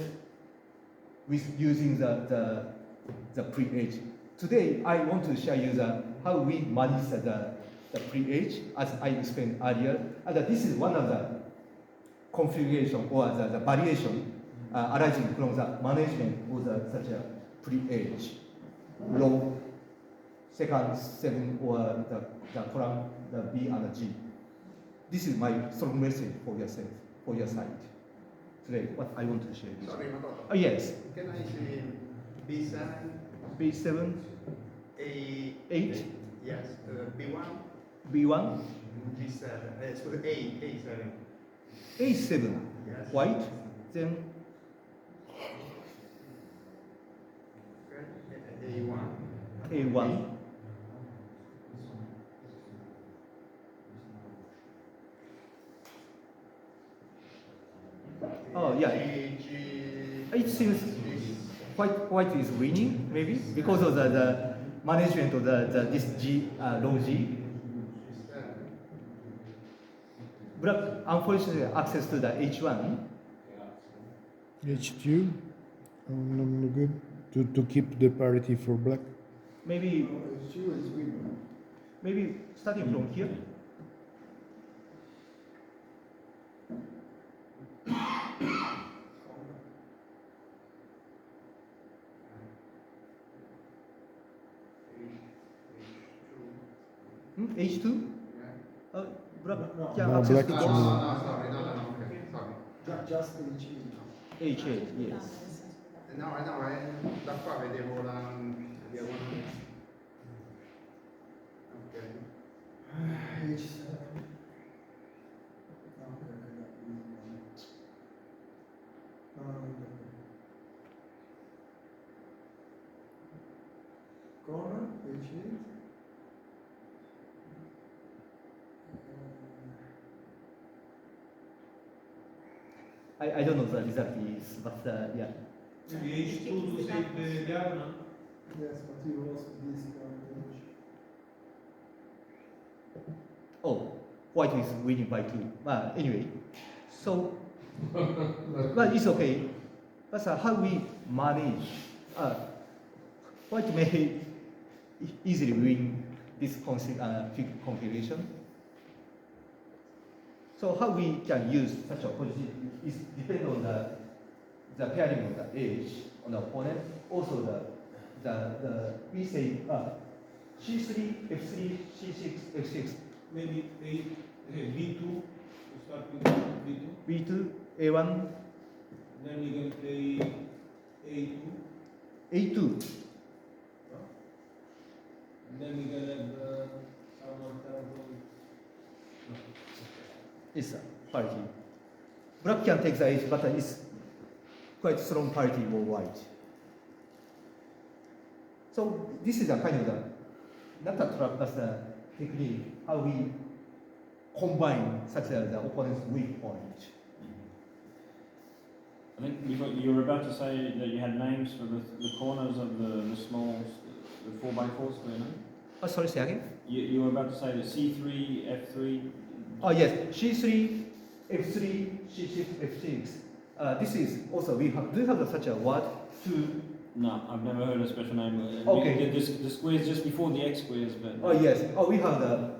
Speaker 1: with using the pre-age. Today I want to share you how we manage the pre-age as I explained earlier. And this is one of the configuration or the variation arising from the management of such a pre-age. Low, second, 7, or the column, the B and the G. This is my strong message for yourself, for your side. Today, what I want to share with you.
Speaker 8: Sorry, Makoto.
Speaker 1: Yes.
Speaker 8: Can I see B7?
Speaker 1: B7,
Speaker 8: A8?
Speaker 1: 8,
Speaker 8: Yes. B1?
Speaker 1: B1,
Speaker 8: G7. So A7.
Speaker 1: A7,
Speaker 8: Yes.
Speaker 1: white, then
Speaker 8: Okay. A1.
Speaker 1: A1, oh yeah, it seems white is winning, maybe, because of the management of this G, low G. Black, unfortunately, access to the H1.
Speaker 5: H2. Good. To keep the parity for black.
Speaker 1: Maybe
Speaker 3: H2 is winner.
Speaker 1: maybe starting from here. H2? Black can
Speaker 5: No,
Speaker 1: access
Speaker 5: black
Speaker 1: to
Speaker 5: is
Speaker 1: box.
Speaker 8: Sorry, okay, sorry.
Speaker 3: Just H8.
Speaker 1: H8, yes.
Speaker 8: No, da qua vedevo la diagonale. Ok.
Speaker 3: H7. Corner, H8.
Speaker 1: I don't know the result is, but yeah.
Speaker 2: Maybe H2 to save the diagonal.
Speaker 3: Yes, but you lost this coverage.
Speaker 1: Oh, white is winning by 2. Anyway, so, but it's okay. But how we manage, white may easily win this configuration. So how we can use such a position is depend on the pairing of the edge on the opponent. Also we say C3, F3, C6, F6.
Speaker 2: Maybe B2, to start with B2.
Speaker 1: B2, A1,
Speaker 2: Then we can play A2.
Speaker 1: A2.
Speaker 2: And then we can have some of
Speaker 1: It's a parity. Black can take the edge, but it's quite strong parity for white. So this is a kind of not a trap, but a technique how we combine such as the opponent's weak point.
Speaker 4: I think you were about to say that you had names for the corners of the small, the 4x4 square, no?
Speaker 1: Oh, sorry, say again?
Speaker 4: You were about to say the C3, F3.
Speaker 1: Oh yes, C3, F3, C6, F6. This is also we have. Do you have such a word to?
Speaker 4: No, I've never heard a special name.
Speaker 1: Okay.
Speaker 4: The squares just before the X squares, but.
Speaker 1: Oh yes. Oh, we have the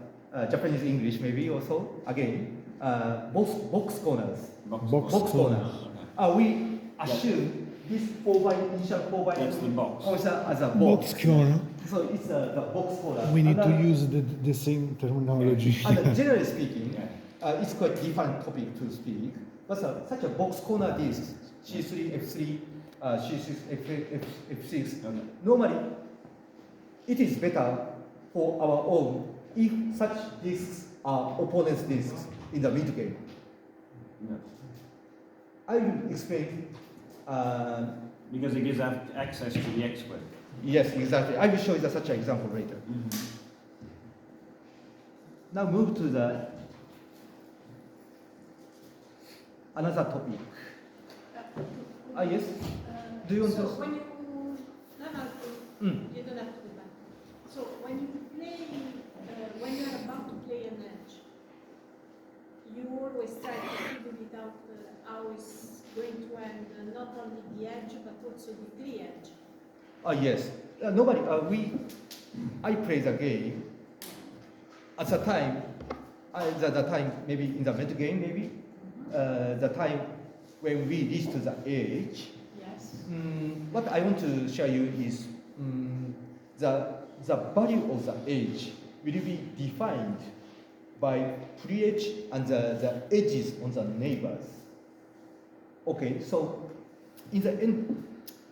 Speaker 1: Japanese English maybe also. Again, box corners.
Speaker 5: Box
Speaker 1: corners.
Speaker 5: corners.
Speaker 4: Okay.
Speaker 1: We assume this initial 4 by
Speaker 4: That's the box.
Speaker 1: as a
Speaker 5: Box corner.
Speaker 1: So it's the box corner.
Speaker 5: We need
Speaker 1: And,
Speaker 5: to use the same terminology.
Speaker 1: And generally speaking, it's quite different topic to speak. But such a box corner disc, C3, F3, C6, F6, normally it is better for our own if such discs are opponent's discs in the mid game.
Speaker 4: Yeah.
Speaker 1: I will explain.
Speaker 4: Because it gives access to the X square.
Speaker 1: Yes, exactly. I will show you such an example later. Now move to the another topic. Yes. Do you want
Speaker 6: so
Speaker 1: to?
Speaker 6: when you you don't have to go back. So when you play, when you are about to play an edge, you always try to figure it out how it's going to end, not only the edge but also the free edge.
Speaker 1: Yes. I play the game. At the time, the time maybe in the mid game maybe, the time when we reach to the edge.
Speaker 6: Yes.
Speaker 1: What I want to show you is the value of the edge will be defined by pre-edge and the edges on the neighbors. Okay, so in the end,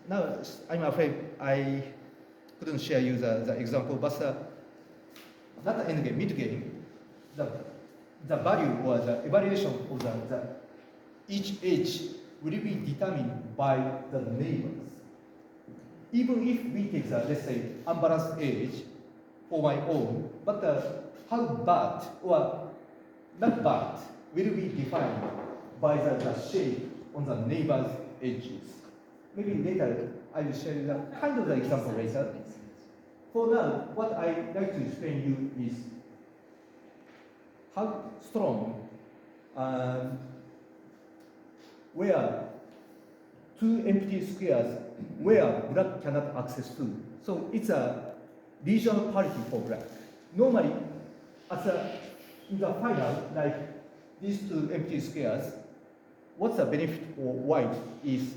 Speaker 1: now I'm afraid I couldn't share you the example, but not the end game, mid game, the value or the evaluation of the each edge will be determined by the neighbors. Even if we take the, let's say, unbalanced edge for my own, but how bad or not bad will be defined by the shape on the neighbors' edges. Maybe later I will share you the kind of the example later. For now, what I like to explain you is how strong where two empty squares where black cannot access to. So it's a regional parity for black. Normally, in the final, like these two empty squares, what's the benefit for white is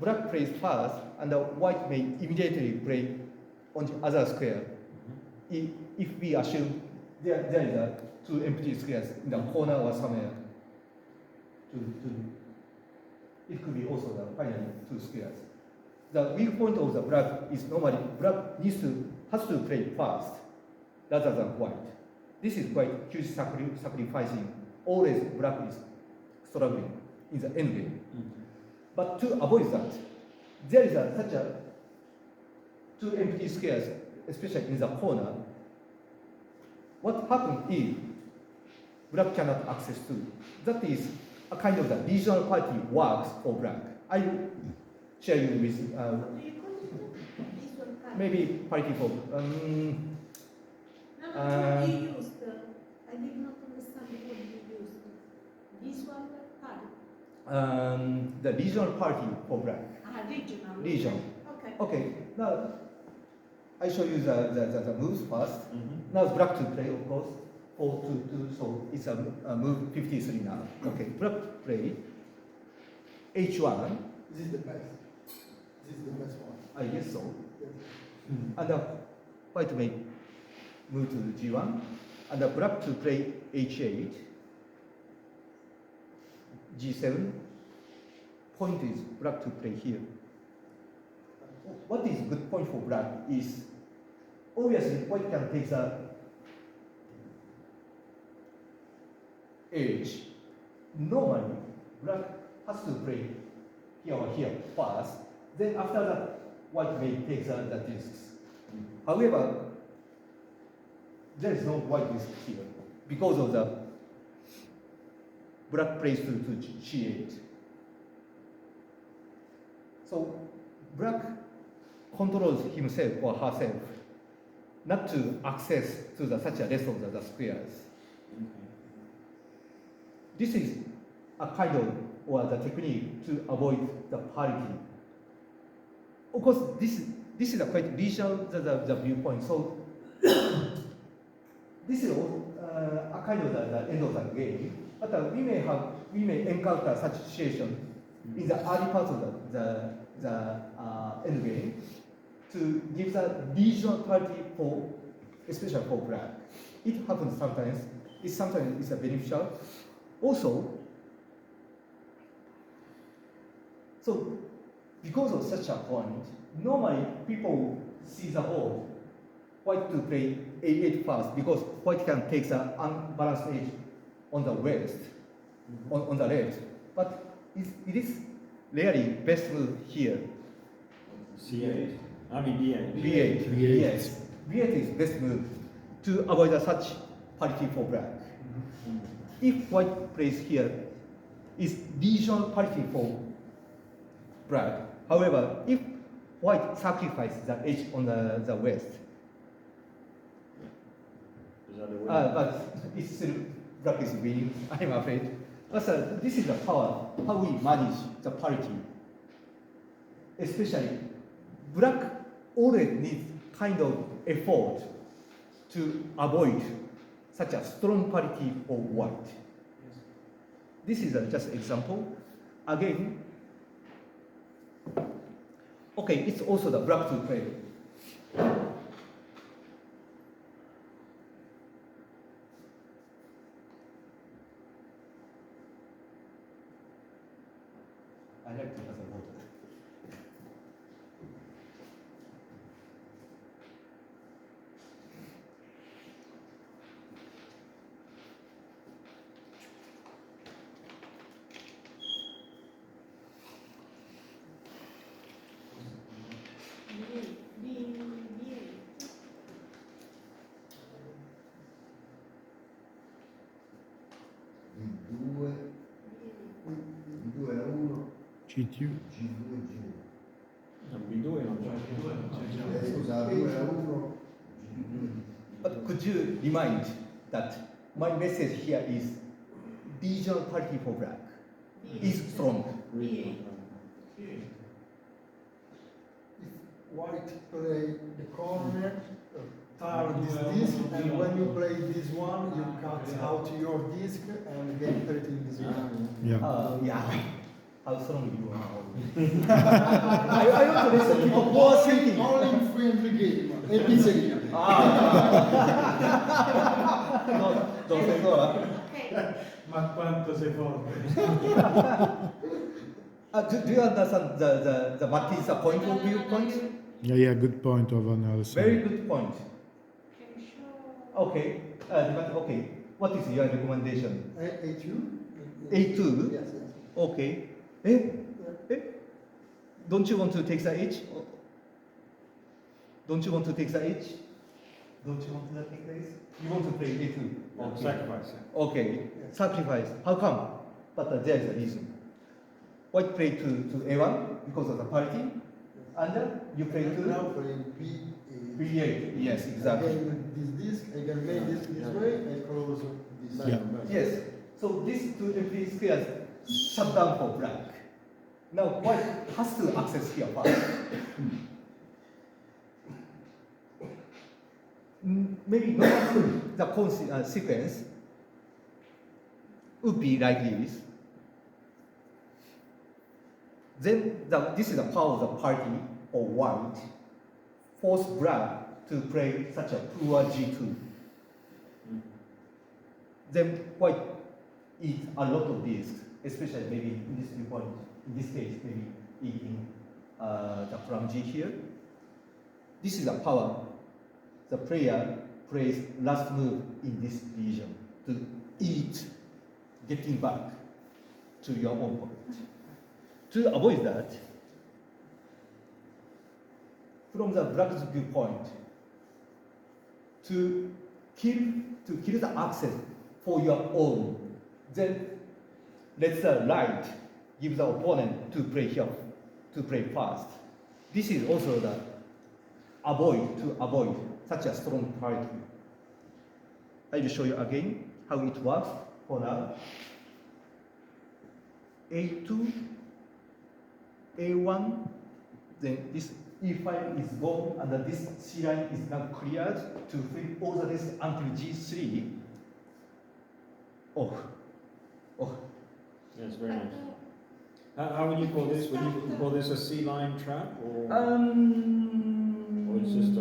Speaker 1: black plays first, and the white may immediately play on the other square. If we assume there is two empty squares in the corner or somewhere. It could be also the final two squares. The weak point of the black is normally black has to play first rather than white. This is quite huge sacrificing. Always black is struggling in the end game. But to avoid that, there is such a two empty squares, especially in the corner. What happens if black cannot access to? That is a kind of the regional party works for black. I will share you with
Speaker 6: What do you call it? Visual party.
Speaker 1: maybe party for.
Speaker 6: No, what you used? I did not understand what you used. Visual party.
Speaker 1: The regional party for black.
Speaker 6: Regional.
Speaker 1: Region.
Speaker 6: Okay.
Speaker 1: Okay, now I show you the moves first. Now black to play, of course. 4-2-2, so it's a move 53 now. Okay, black play. H1.
Speaker 3: This is the best. This is the best one.
Speaker 1: I guess so. And white may move to G1. And black to play H8. G7. Point is black to play here. What is good point for black is obviously white can take the edge. Normally, black has to play here or here first. Then after that, white may take the discs. However, there is no white disc here because of the black plays to G8. So black controls himself or herself not to access to such a rest of the squares. This is a kind of, or the technique to avoid the parity. Of course, this is a quite regional the viewpoint. So this is a kind of the end of the game. But we may encounter such situation in the early part of the end game to give the regional parity for, especially for black. It happens sometimes. Sometimes it's beneficial. Also, so because of such a point, normally people see the board white to play A8 first because white can take the unbalanced edge on the west, on the left. But it is rarely best move here.
Speaker 4: C8. I mean D8.
Speaker 1: B8. Yes. B8 is best move to avoid such parity for black. If white plays here, is regional parity for black. However, if white sacrifices the edge on the west,
Speaker 4: Is that the way?
Speaker 1: but it's still black is winning, I'm afraid. But this is the power, how we manage the parity. Especially, black always needs kind of effort to avoid such a strong parity for white. This is just example. Again, okay, it's also the black to play. I like to have a vote.
Speaker 9: B2 a 1,
Speaker 5: G2.
Speaker 9: G2 G1.
Speaker 4: No, B2 non c'è.
Speaker 9: Scusa, 2 a 1, G2.
Speaker 1: But could you remind that my message here is regional parity for black is strong.
Speaker 4: Really?
Speaker 2: Spiegate.
Speaker 3: If white play the corner, turn this disc, and when you play this one, you cut out your disc and get parity in this one.
Speaker 5: Yeah.
Speaker 1: Yeah. How strong you are. I want to listen to people more thinking.
Speaker 3: Only in friendly game, a pizzeria.
Speaker 1: Don't say so.
Speaker 6: Okay.
Speaker 10: Ma quanto sei forte!
Speaker 1: Do you understand the what is the point of view point?
Speaker 5: Yeah, good point of analysis.
Speaker 1: Very good point.
Speaker 6: Can you show?
Speaker 1: Okay. Okay. What is your recommendation?
Speaker 3: A2?
Speaker 1: A2?
Speaker 3: Yes, yes.
Speaker 1: Okay. Eh? Don't you want to take the H? Don't you want to take the H? Don't you want to take the H? You want to play A2? Okay.
Speaker 4: Sacrifice.
Speaker 1: Okay. Sacrifice. How come? But there is a reason. White play to A1 because of the parity, and you play to
Speaker 3: Now play B8.
Speaker 1: B8. Yes, exactly.
Speaker 3: Again, this disc, I can make this way, I close this.
Speaker 5: Yeah.
Speaker 1: Yes. So these two empty squares shut down for black. Now white has to access here first. Maybe not the sequence would be like this. Then this is the power of the party or white force black to play such a poor G2. Then white eat a lot of discs, especially maybe in this viewpoint. In this case, maybe eating the from G here. This is the power. The player plays last move in this region to eat, getting back to your own pocket. To avoid that, from the black's viewpoint, to kill the access for your own, then let the light give the opponent to play here, to play fast. This is also the avoid such a strong parity. I will show you again how it works for now. A2, A1, then this E5 is gone, and this C line is now cleared to flip all the discs until G3. Oh.
Speaker 4: Yes, very nice. How would you call this? Would you call this a C-line trap, or it's just a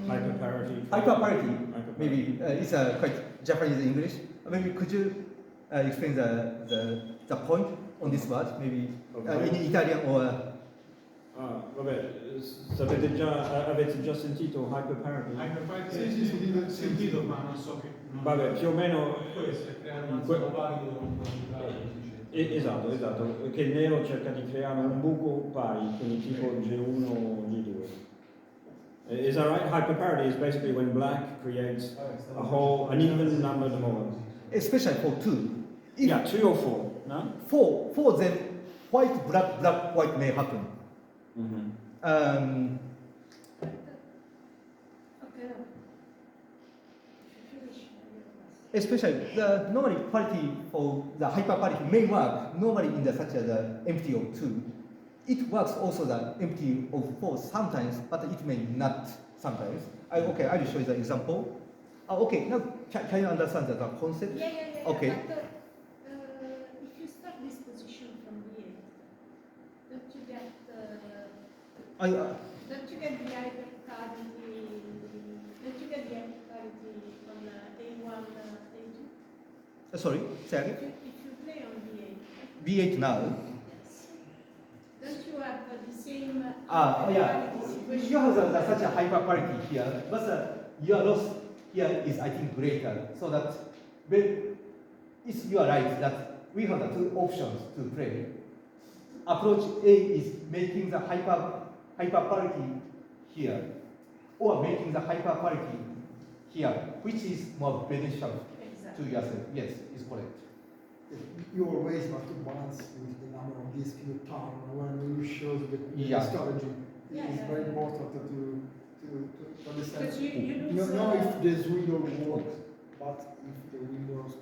Speaker 4: hyper parity?
Speaker 1: Hyper parity. Maybe it's quite Japanese English. Maybe could you explain the point on this word? Maybe in Italian or.
Speaker 4: Vabbè, avete già sentito hyper parity?
Speaker 2: Sì, sentito, ma non so che...
Speaker 4: Vabbè, più o meno...
Speaker 2: Questo è creare un anziano valido non
Speaker 4: Esatto, che il nero cerca di creare un buco pari, quindi tipo G1 o G2. Is that right? Hyper parity is basically when black creates an even numbered hole.
Speaker 1: Especially for 2.
Speaker 4: Yeah, 2 or 4, no?
Speaker 1: 4 then white, black, white may happen.
Speaker 4: Mm-hmm.
Speaker 6: Okay.
Speaker 1: Especially the normally parity for the hyper parity may work normally in such as the empty of 2. It works also the empty of 4 sometimes, but it may not sometimes. I will show you the example. Okay, now can you understand the concept?
Speaker 6: Yeah.
Speaker 1: Okay.
Speaker 6: But if you start this position from here, don't you get the hyper parity? Don't you get the hyper parity on A1, A2?
Speaker 1: Sorry, say again.
Speaker 6: If you play on B8.
Speaker 1: B8 now.
Speaker 6: Yes. Don't you have the same situation?
Speaker 1: You have such a hyper parity here, but your loss here is I think greater. So that you are right that we have the 2 options to play. Approach A is making the hyper parity here, or making the hyper parity here, which is more beneficial to yourself. Yes, is correct.
Speaker 3: You always have to balance with the number of discs you turn when you show the strategy. It's very important to understand.
Speaker 6: Because you
Speaker 3: don't know if the window works, but if the windows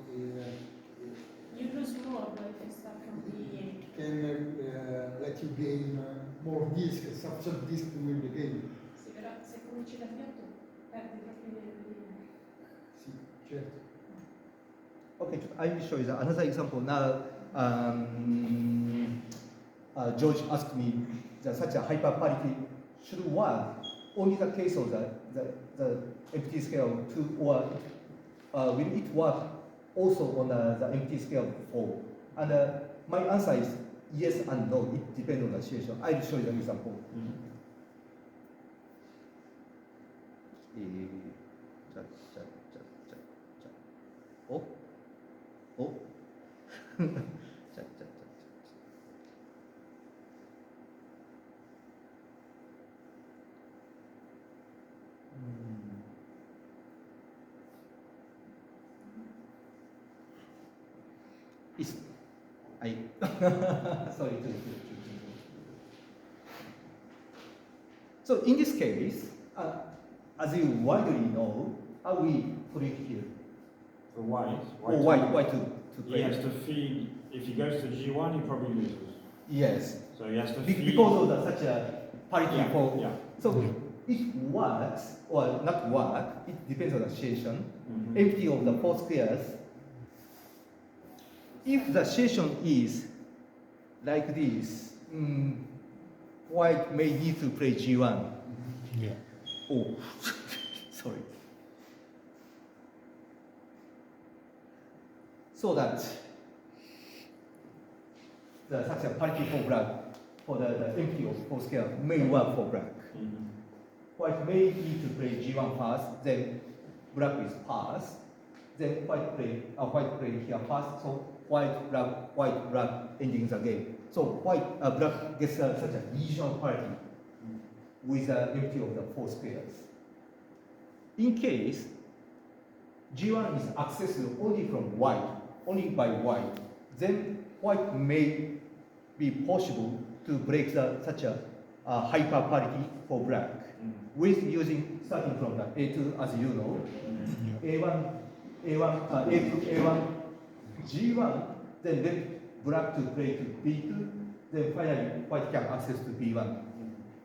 Speaker 6: you lose more if you start from B8.
Speaker 3: can let that you gain more disk, sufficient disk to win the game.
Speaker 6: Sì, però se cominci da fiotto perdi proprio le
Speaker 3: Sì, certo.
Speaker 1: Okay, I will show you another example. Now, George asked me that such a hyperparity should work only the case of the empty scale 2, or will it work also on the empty scale 4? And my answer is yes and no. It depends on the situation. I will show you an example. Oh. It's I sorry. So in this case, as you widely know, how we put it here.
Speaker 4: For white,
Speaker 1: White to
Speaker 4: he
Speaker 1: play.
Speaker 4: has to feed. If he goes to G1, he probably loses.
Speaker 1: Yes.
Speaker 4: So he has to feed.
Speaker 1: Because of such a parity for.
Speaker 4: Yeah.
Speaker 1: So it works or not work. It depends on the situation.
Speaker 4: Mhm.
Speaker 1: Empty of the 4 squares. If the situation is like this, white may need to play G1.
Speaker 5: Yeah.
Speaker 1: Oh, sorry. So that such a parity for black, for the empty of 4 square may work for black.
Speaker 4: Mhm.
Speaker 1: White may need to play G1 first, then black is pass, then white play here first, so white black ending the game. So black gets such a regional parity with the empty of the 4 squares. In case G1 is accessible only from white, only by white, then white may be possible to break such a hyper parity for black with using starting from the A2, as you know, A1, A2, A1, G1, then let black to play to B2, then finally white can access to B1.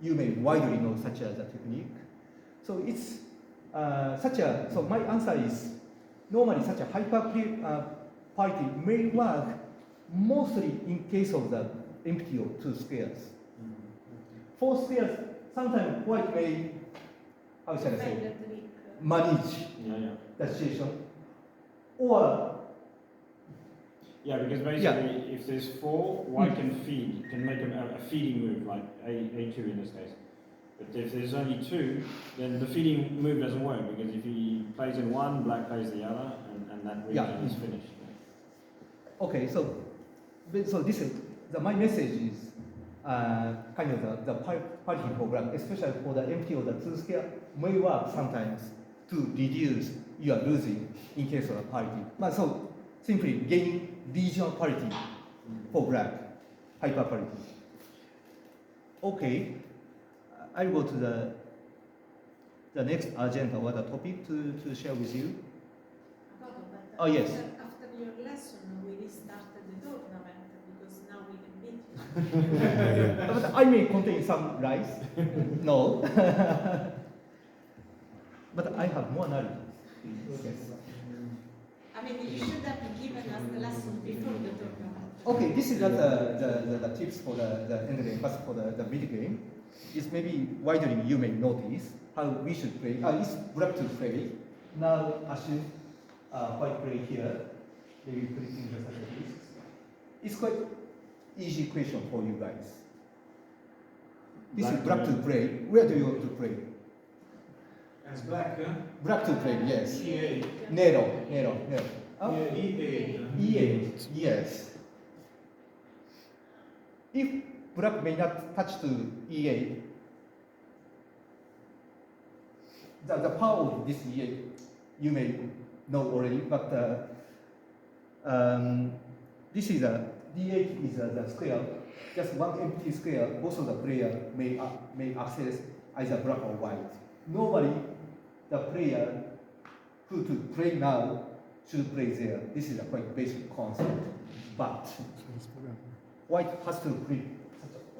Speaker 1: You may widely know such as a technique. So it's so my answer is normally such a hyper parity may work mostly in case of the empty of 2 squares. 4 squares, sometimes white may, how shall I say, manage the situation. Or
Speaker 4: because basically, if there's 4, white can feed, can make a feeding move, like A2 in this case. But if there's only 2, then the feeding move doesn't work, because if he plays in one, black plays the other, and that region is finished.
Speaker 1: Okay, so this is my message is kind of the parity program, especially for the empty of the 2 square, may work sometimes to reduce your losing in case of a parity. But so simply gaining regional parity for black, hyper parity. Okay, I'll go to the next agenda or the topic to share with you. Oh yes.
Speaker 6: After your lesson, we restarted the tournament because now we can beat you.
Speaker 1: But I may contain some lies. No. But I have more knowledge. Yes.
Speaker 6: I mean, you should have given us the lesson before the tournament.
Speaker 1: Okay, this is the tips for the end game, but for the mid game. It's maybe widely you may notice how we should play. It's black to play. Now assume white play here. Maybe clicking the such a list. It's quite easy question for you guys. This is black to play. Where do you want to play?
Speaker 10: As black, huh?
Speaker 1: Black to play, yes.
Speaker 10: E8.
Speaker 1: Nero. Oh?
Speaker 10: E8.
Speaker 1: E8, yes. If black may not touch to E8, the power of this E8 you may know already, but this is D8 is the square, just one empty square. Both of the player may access either black or white. Normally, the player who to play now should play there. This is a quite basic concept, but white has to play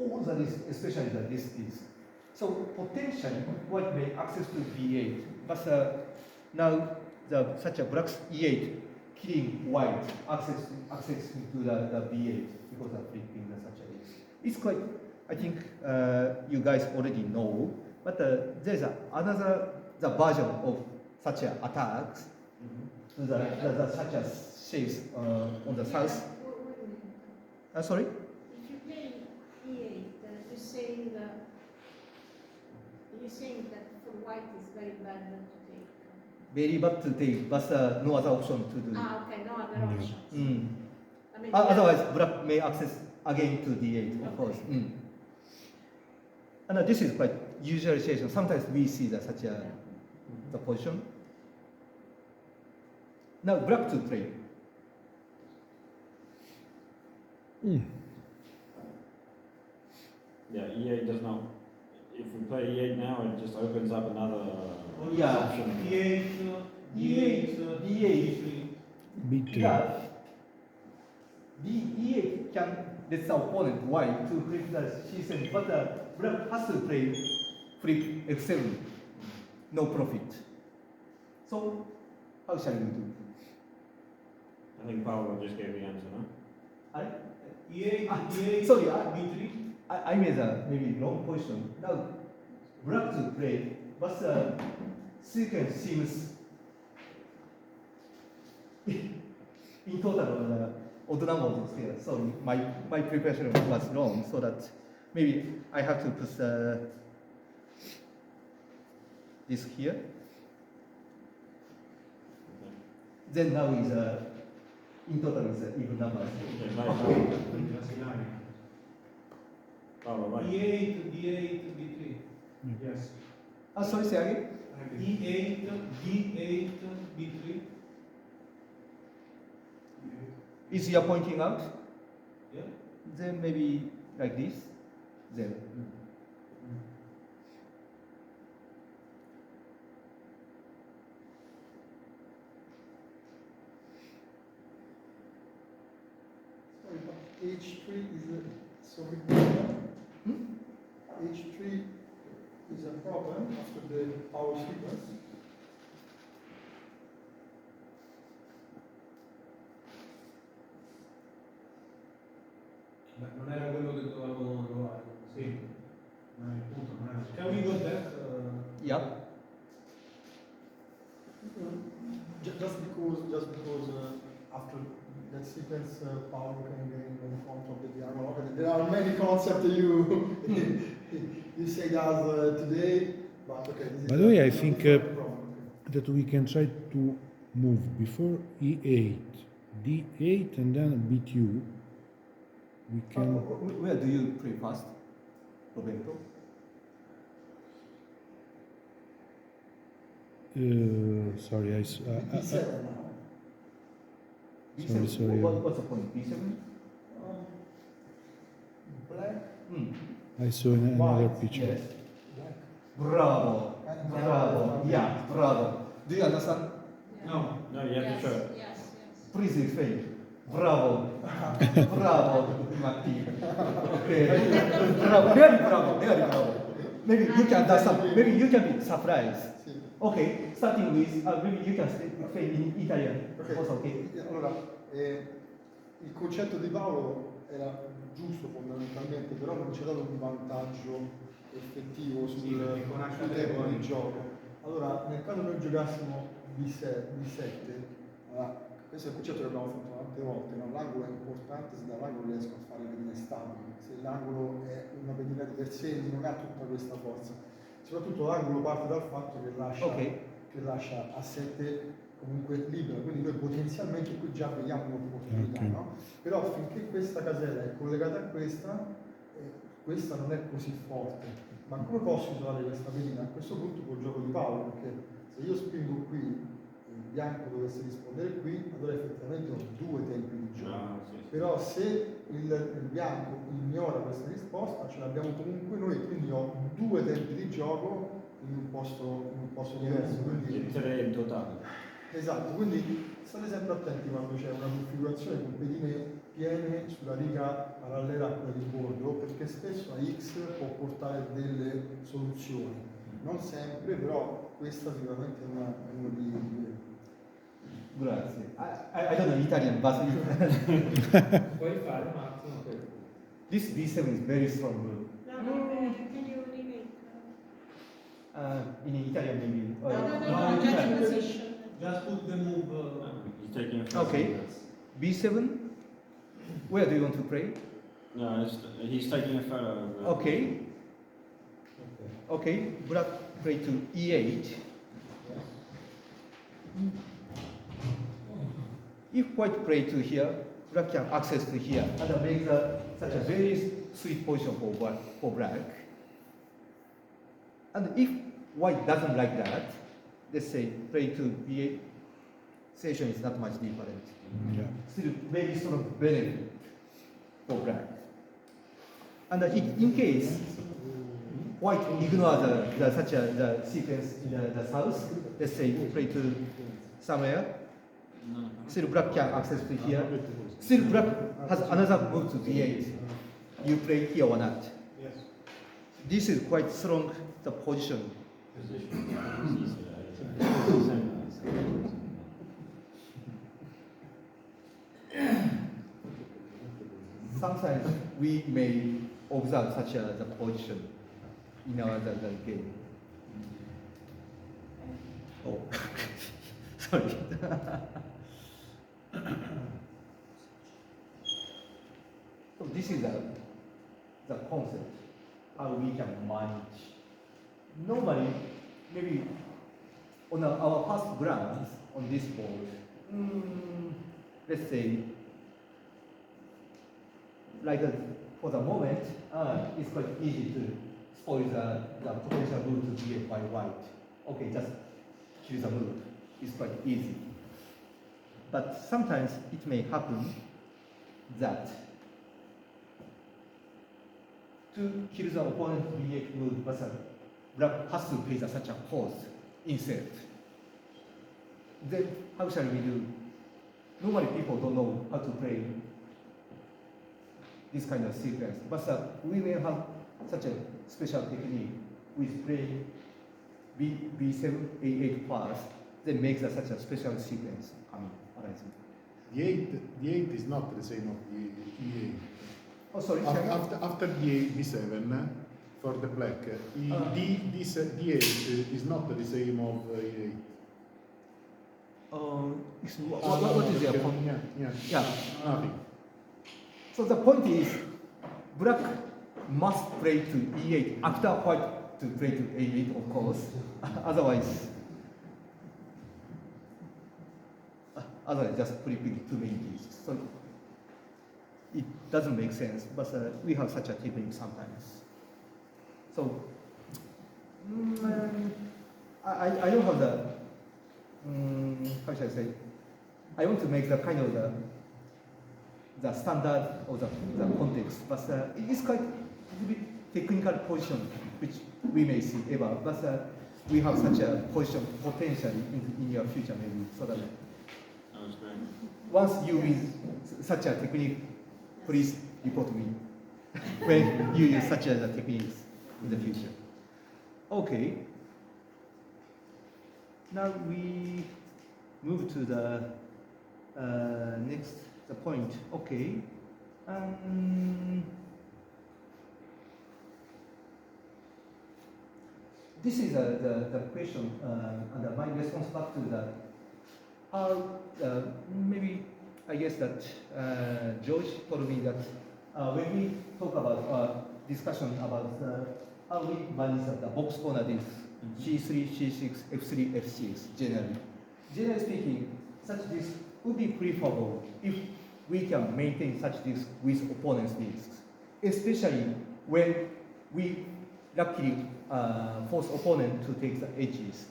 Speaker 1: all the list, especially the list is. So potentially white may access to B8, but now such a black E8 killing white access to the B8 because of flipping the such a list. It's quite, I think you guys already know, but there's another version of such a attacks to the such a shapes on the south.
Speaker 6: Wait a minute.
Speaker 1: Sorry?
Speaker 6: If you play E8, you're saying that for white is very bad to take.
Speaker 1: Very bad to take, but no other option to do.
Speaker 6: Okay, no other options.
Speaker 1: Mm.
Speaker 6: I mean,
Speaker 1: Otherwise, black may access again to D8, of course. Mm. And this is quite usual situation. Sometimes we see such a the position. Now, black to play.
Speaker 4: Yeah, E8 does not. If we play E8 now, it just opens up another
Speaker 1: Yeah.
Speaker 4: option.
Speaker 2: D8,
Speaker 5: B3.
Speaker 1: Yeah. D8 can let the opponent white to flip the C7, but black has to play flip F7. No profit. So, how shall we do?
Speaker 4: I think Paolo just gave the answer, no?
Speaker 2: E8,
Speaker 1: sorry,
Speaker 2: B3.
Speaker 1: I made a maybe wrong position. Now, black to play, but the sequence seems in total odd numbers here. So my preparation was wrong. So that maybe I have to put this here. Then now is in total is even numbers.
Speaker 4: Okay, right. Paolo, right.
Speaker 2: E8, D8, B3. Yes.
Speaker 1: Sorry, say again.
Speaker 2: E8, D8, B3.
Speaker 1: Is you pointing out?
Speaker 2: Yeah.
Speaker 1: Then maybe like this. Then.
Speaker 3: Sorry, but H3 is a sorry problem. H3 is a problem after the power sequence.
Speaker 2: Beh, non era quello che dovevamo trovare. Sì. Ma il punto non era. Can we go back?
Speaker 1: Yeah.
Speaker 3: Just because after that sequence, power can gain in front of the diagonal. Okay, there are many concepts you you say that today, but okay. This
Speaker 5: By
Speaker 3: is
Speaker 5: the way, I
Speaker 3: a
Speaker 5: think
Speaker 3: different problem, okay.
Speaker 5: that we can try to move before E8, D8, and then B2. We can.
Speaker 1: Where do you play first, Roberto?
Speaker 5: Sorry,
Speaker 3: B7 now.
Speaker 1: B7.
Speaker 5: Sorry.
Speaker 1: What's the point? B7?
Speaker 3: Black.
Speaker 5: I saw another
Speaker 3: White,
Speaker 5: picture.
Speaker 1: Yes.
Speaker 3: Black.
Speaker 1: Bravo.
Speaker 3: And
Speaker 1: Bravo. Yeah, bravo. Do you understand?
Speaker 2: No.
Speaker 4: No, you have to show it.
Speaker 6: Yes.
Speaker 1: Please explain. Bravo. Bravo, Matti. Okay. Bravo. Very bravo. Very bravo. Maybe you can understand. Maybe you can be surprised.
Speaker 3: Sì.
Speaker 1: Okay, starting with, maybe you can explain in Italian.
Speaker 3: Ok.
Speaker 1: Also, okay.
Speaker 3: Allora, il concetto di Paolo era giusto fondamentalmente, però non ci ha dato un vantaggio effettivo
Speaker 2: Sì, perché
Speaker 3: sul
Speaker 2: conosce
Speaker 3: sul
Speaker 2: le
Speaker 3: tempo
Speaker 2: regole.
Speaker 3: di gioco. Allora, nel caso noi giocassimo B7, allora, questo è un concetto che abbiamo fatto tante volte, no? L'angolo è importante, se dall'angolo riesco a fare pedine stabili, se l'angolo è una pedina di per sé non ha tutta questa forza. Soprattutto l'angolo parte dal fatto che lascia a 7 comunque libero, quindi noi potenzialmente qui già vediamo un'opportunità,
Speaker 5: Ok.
Speaker 3: no? Però finché questa casella è collegata a questa, questa non è così forte. Ma come posso usare questa pedina? A questo punto col gioco di Paolo, perché se io spingo qui e il bianco dovesse rispondere qui, allora effettivamente ho due tempi di gioco.
Speaker 4: Ah, sì, sì.
Speaker 3: Però se il bianco ignora questa risposta, ce l'abbiamo comunque noi, quindi ho due tempi di gioco in un posto diverso. Quindi,
Speaker 4: 3 in totale.
Speaker 3: esatto, quindi state sempre attenti quando c'è una configurazione con pedine viene sulla riga parallela a quella di bordo, perché spesso a X può portare delle soluzioni. Non sempre, però questa sicuramente è uno di...
Speaker 1: Grazie. I don't know Italian, but
Speaker 2: Puoi fare un attimo per...
Speaker 1: this B7 is very strong move.
Speaker 6: Can you remake?
Speaker 1: In Italian maybe.
Speaker 6: No, just position.
Speaker 2: Just put the move...
Speaker 4: He's taking a first.
Speaker 1: Okay. B7. Where do you want to play?
Speaker 4: No, he's taking a photo.
Speaker 1: Okay. Okay. Black play to E8. If white play to here, black can access to here and make such a very sweet position for black. And if white doesn't like that, let's say play to B8, situation is not much different.
Speaker 5: Yeah.
Speaker 1: Still very strong benefit for black. And in case white ignore the sequence in the south, let's say play to somewhere, still black can access to here. Still black has another move to D8. You play here or not.
Speaker 2: Yes.
Speaker 1: This is quite strong, the position. Sometimes we may observe such the position in our the game. Oh, sorry. So this is the concept, how we can manage. Normally, maybe on our first glance on this board, let's say, like for the moment, it's quite easy to spoil the potential move to be by white. Okay, just choose a move. It's quite easy. But sometimes it may happen that to kill the opponent B8 move, but black has to pay such a cost instead. Then how shall we do? Normally people don't know how to play this kind of sequence, but we will have such a special technique with play B7, A8 first, then makes such a special sequence coming arising.
Speaker 7: The 8 is not the same of the E8.
Speaker 1: Oh, sorry.
Speaker 7: After the B7, for the black, D8 is not the same of E8.
Speaker 1: What is your point?
Speaker 7: Yeah. Nothing.
Speaker 1: So the point is, black must play to E8 after white to play to A8, of course. Otherwise just flipping too many pieces. So it doesn't make sense, but we have such a technique sometimes. So I don't have the how should I say? I want to make the kind of the standard or the context, but it is quite a bit technical position which we may see ever, but we have such a position potentially in your future maybe, so that once you use such a technique, please report me when you use such a techniques in the future. Okay. Now we move to the next point. Okay. This is the question, and my response back to that. How maybe I guess that George told me that when we talk about discussion about how we manage the box corner disks, C3, C6, F3, F6 generally. Generally speaking, such disks would be preferable if we can maintain such disks with opponent's disks, especially when we luckily force opponent to take the edges.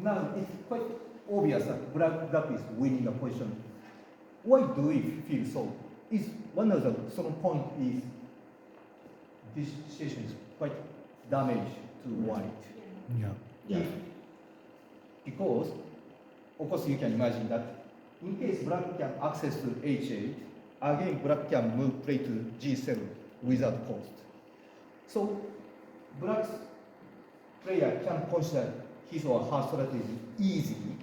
Speaker 1: Now it's quite obvious that black is winning the position. Why do we feel so? Is one of the strong points is this situation is quite damaged to white.
Speaker 5: Yeah.
Speaker 1: Because, of course, you can imagine that In case black can access to H8, again black can move play to G7 without cost. So black player can consider his or her strategy easily.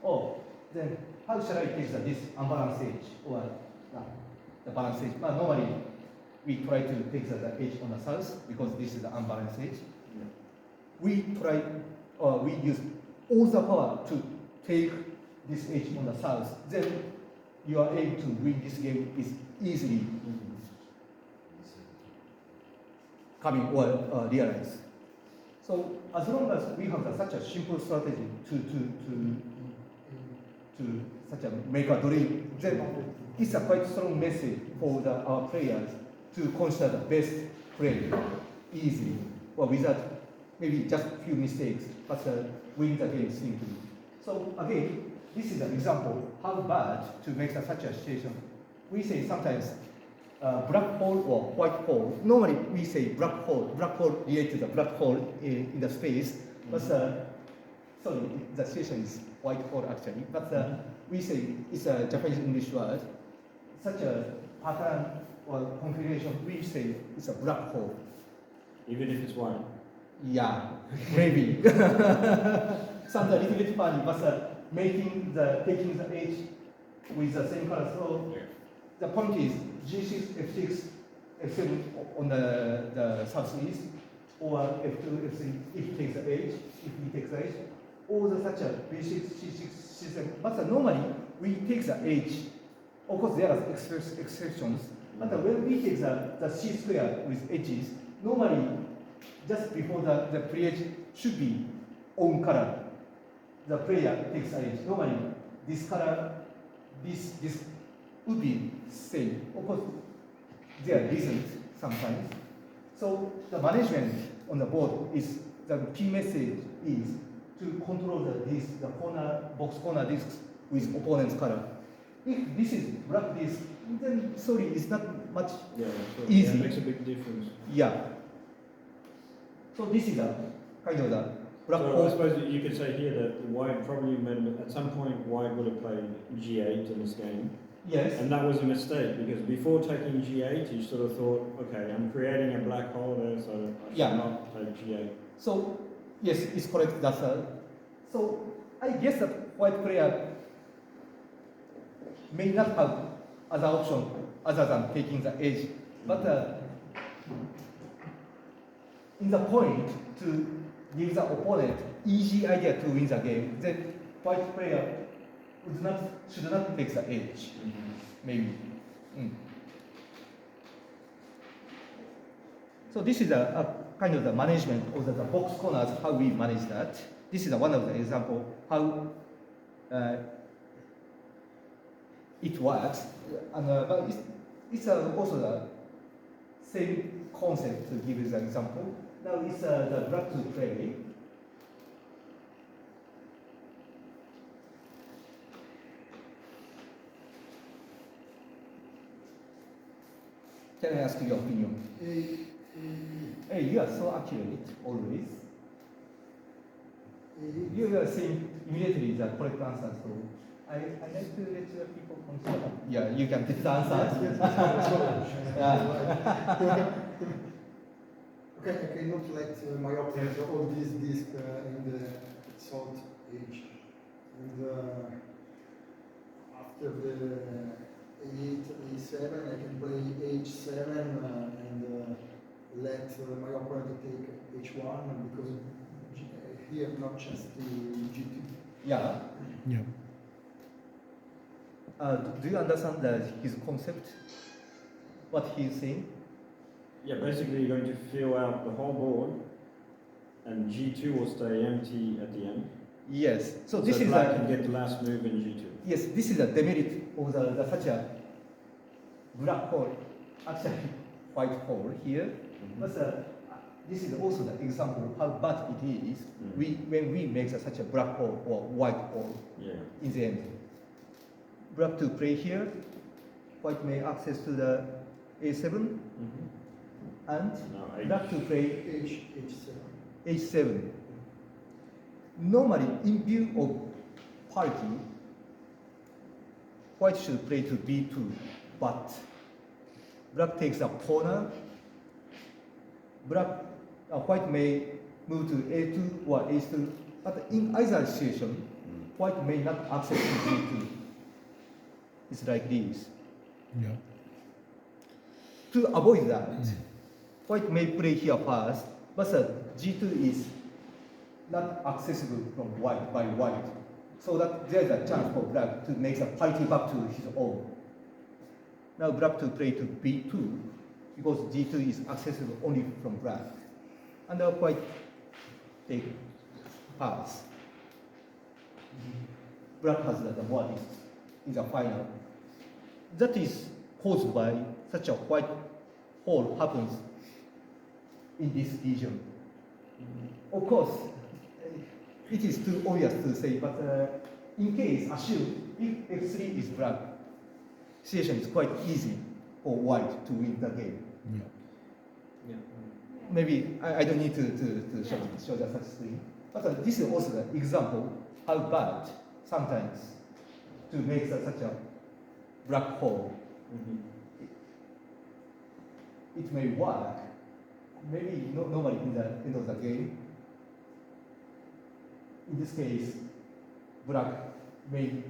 Speaker 1: Or then how shall I take this unbalanced edge or the balanced edge? But normally we try to take the edge on the south because this is the unbalanced edge. We try we use all the power to take this edge on the south. Then you are able to win this game is easily coming or realized. So as long as we have such a simple strategy to such a make a dream, then it's a quite strong message for our players to consider the best play easily or without maybe just few mistakes, but win the game simply. So again, this is an example how bad to make such a situation. We say sometimes black hole or white hole. Normally we say black hole related to the black hole in the space, but sorry, the situation is white hole actually, but we say it's a Japanese English word. Such a pattern or configuration, we say it's a black hole.
Speaker 4: Even if it's white?
Speaker 1: Yeah, maybe. Sounds a little bit funny, but taking the edge with the same color. So the point is G6, F6, F7 on the southeast, or F2, F3 if it takes the edge, if we take the edge, or the such a B6, C6, C7. But normally we take the edge. Of course, there are exceptions. But when we take the C square with edges, normally just before the play should be on color. The player takes the edge. Normally, this color, this would be same. Of course, there isn't sometimes. So the management on the board is the key message is to control the box corner discs with opponent's color. If this is black disc, then sorry, it's not much easy.
Speaker 4: Yeah, it makes a big difference.
Speaker 1: Yeah. So this is a kind of the black
Speaker 4: So
Speaker 1: hole.
Speaker 4: I suppose you could say here that white probably meant at some point white would have played G8 in this game.
Speaker 1: Yes.
Speaker 4: And that was a mistake because before taking G8 you sort of thought, okay, I'm creating a black hole there, so I should not take G8.
Speaker 1: So yes, it's correct. That's so I guess that white player may not have other option other than taking the edge, but in the point to give the opponent easy idea to win the game, then white player should not take the edge, maybe. So this is a kind of the management of the box corners, how we manage that. This is one of the example how it works, and but it's also the same concept to give you the example. Now it's the black to play. Can I ask your opinion? Hey, you are so accurate always. You are saying immediately the correct answer. So I like to let people consider. Yeah, you can take the answer.
Speaker 3: Okay, I cannot let my opponent hold this disc in the salt age. And after the A8, A7, I can play H7 and let my opponent take H1 because here not just the G2.
Speaker 1: Yeah.
Speaker 5: Yeah.
Speaker 1: Do you understand his concept? What he's saying?
Speaker 4: Yeah, basically you're going to fill out the whole board and G2 will stay empty at the end.
Speaker 1: Yes. So this is
Speaker 4: black can get the last move in G2.
Speaker 1: Yes, this is a demerit of the such a black hole, actually white hole here. But this is also the example how bad it is when we make such a black hole or white hole in the end. Black to play here, white may access to the A7, and black to play H7. Normally, in view of parity, white should play to b2, but black takes a corner. White may move to a2 or a2, but in either situation, white may not access to b2. It's like this.
Speaker 5: Yeah.
Speaker 1: To avoid that, white may play here first, but g2 is not accessible from white by white. So that there's a chance for black to make a parity back to his own. Now black to play to b2, because g2 is accessible only from black. And now white take pass. Black has the more in the final. That is caused by such a white hole happens in this region. Of course, it is too obvious to say, but in case, assume if f3 is black, situation is quite easy for white to win the game.
Speaker 4: Yeah.
Speaker 1: Maybe I don't need to show the such thing, but this is also the example how bad sometimes to make such a black hole. It may work, maybe normally in the end of the game. In this case, black may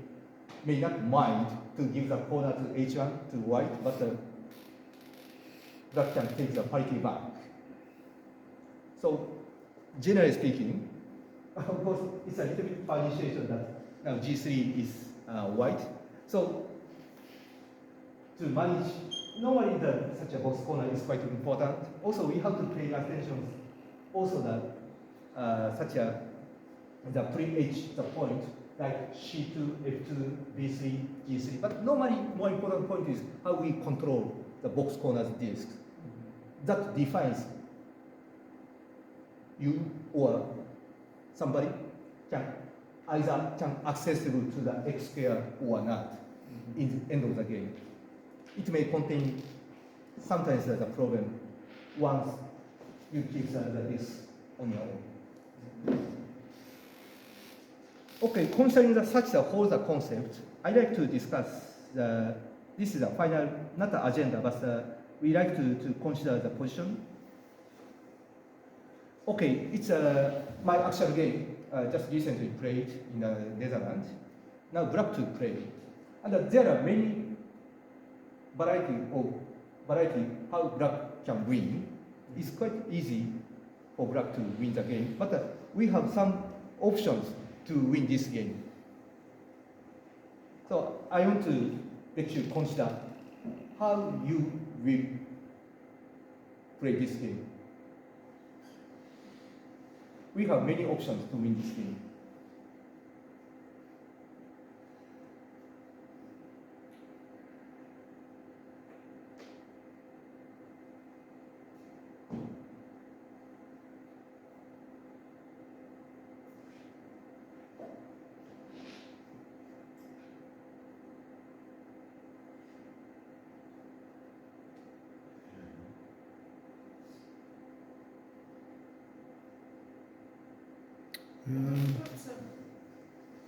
Speaker 1: not mind to give the corner to h1 to white, but black can take the parity back. So, generally speaking, of course, it's a little bit funny situation that now g3 is white. So, to manage, normally such a box corner is quite important. Also, we have to pay attention also that the pre-H, the point, like C2, F2, B3, G3. But normally, more important point is how we control the box corners disk. That defines you or somebody can either accessible to the X square or not in the end of the game. It may contain sometimes the problem once you keep the disk on your own. Okay, concerning such a whole concept, I like to discuss this is a final, not the agenda, but we like to consider the position. Okay, it's my actual game, just recently played in the Netherlands. Now black to play. And there are many variety how black can win. It's quite easy for black to win the game, but we have some options to win this game. So I want to let you consider how you will play this game. We have many options to win this game.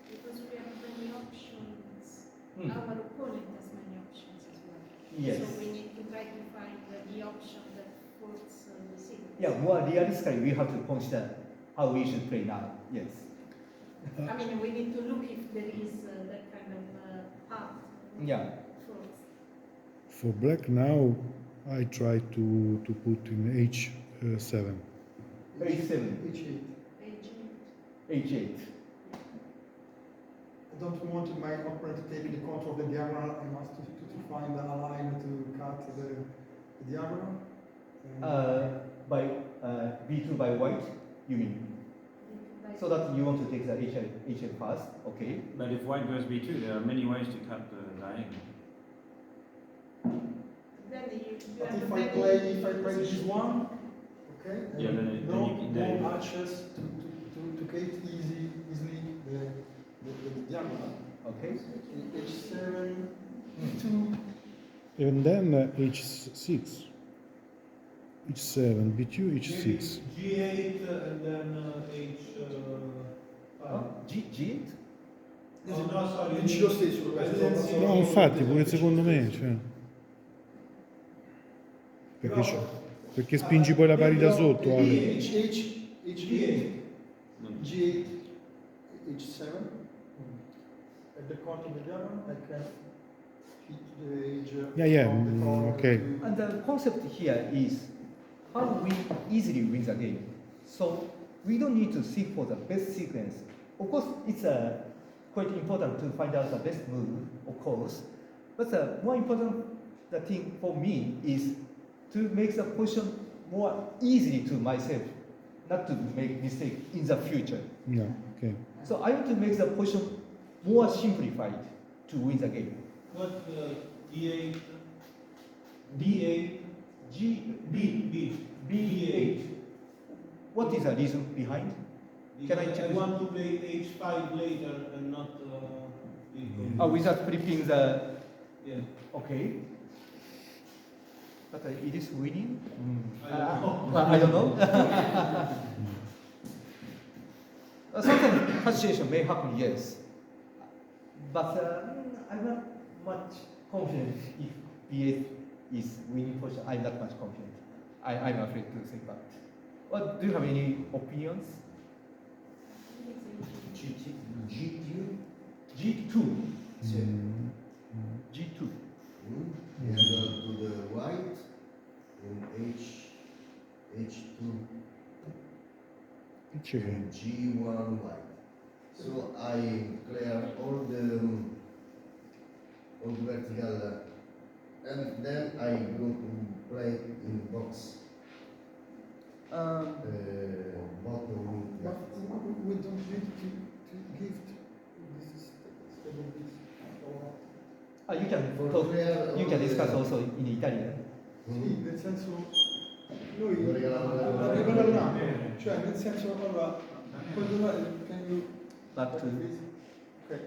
Speaker 6: Because we have many options, our opponent has many options as well.
Speaker 1: Yes.
Speaker 6: So we need to try to find the option that fits the sequence.
Speaker 1: Yeah, more realistically, we have to consider how we should play now. Yes.
Speaker 6: I mean, we need to look if there is that kind of path.
Speaker 1: Yeah.
Speaker 5: For black now, I try to put in h7.
Speaker 1: H7.
Speaker 3: H8.
Speaker 1: H8.
Speaker 3: I don't want my opponent to take the control of the diagonal. I must to find a line to cut the diagonal.
Speaker 1: By B2 by white, you mean? So that you want to take the H8 first, okay?
Speaker 4: But if white goes b2, there are many ways to cut the diagonal.
Speaker 6: Then you
Speaker 3: But
Speaker 6: have
Speaker 3: if
Speaker 6: a
Speaker 3: I
Speaker 6: very
Speaker 3: play this one, okay,
Speaker 4: Yeah, then
Speaker 3: no arches to create easily the diagonal.
Speaker 1: Okay.
Speaker 3: H7, 2.
Speaker 5: And then h6. h7, b2, h6.
Speaker 2: G8 and then H5.
Speaker 1: G8?
Speaker 2: No, sorry.
Speaker 3: Vinci lo stesso, questo.
Speaker 5: No, infatti, pure secondo me, cioè. Perché spingi poi la parità sotto, Ale.
Speaker 3: H8, G8, H7. At the corner of the diagonal, I can hit the edge.
Speaker 5: Yeah,
Speaker 3: from the corner
Speaker 5: okay.
Speaker 3: to-
Speaker 1: And the concept here is how we easily win the game. So we don't need to seek for the best sequence. Of course, it's quite important to find out the best move, of course. But the more important the thing for me is to make the position more easily to myself, not to make mistake in the future.
Speaker 5: No, okay.
Speaker 1: So I want to make the position more simplified to win the game.
Speaker 2: What D8, D8,
Speaker 1: G
Speaker 2: B,
Speaker 1: B8. What is the reason behind? Can I
Speaker 2: Because
Speaker 1: check
Speaker 2: I
Speaker 1: this?
Speaker 2: want to play H5 later and not B8.
Speaker 1: Without flipping the
Speaker 2: Yeah.
Speaker 1: okay. But it is winning.
Speaker 2: I don't know.
Speaker 1: I don't know. Sometimes hesitation may happen, yes. But I'm not much confident if B8 is winning position. I'm not much confident. I'm afraid to say that. But do you have any opinions?
Speaker 9: G2.
Speaker 1: G2. G2.
Speaker 9: And to the right in H2 and G1 white. So I clear all the vertical and then I go to play in box. Bottom
Speaker 3: But
Speaker 9: left.
Speaker 3: we don't need to give this is
Speaker 1: You can
Speaker 9: For
Speaker 1: talk,
Speaker 9: clear
Speaker 1: you
Speaker 9: all
Speaker 1: can discuss
Speaker 9: the-
Speaker 1: also in Italian.
Speaker 3: Sì, nel senso noi
Speaker 9: Vuoi regalare-
Speaker 3: regalare un anno, cioè nel senso allora puoi donare can you
Speaker 1: Back to
Speaker 3: ok.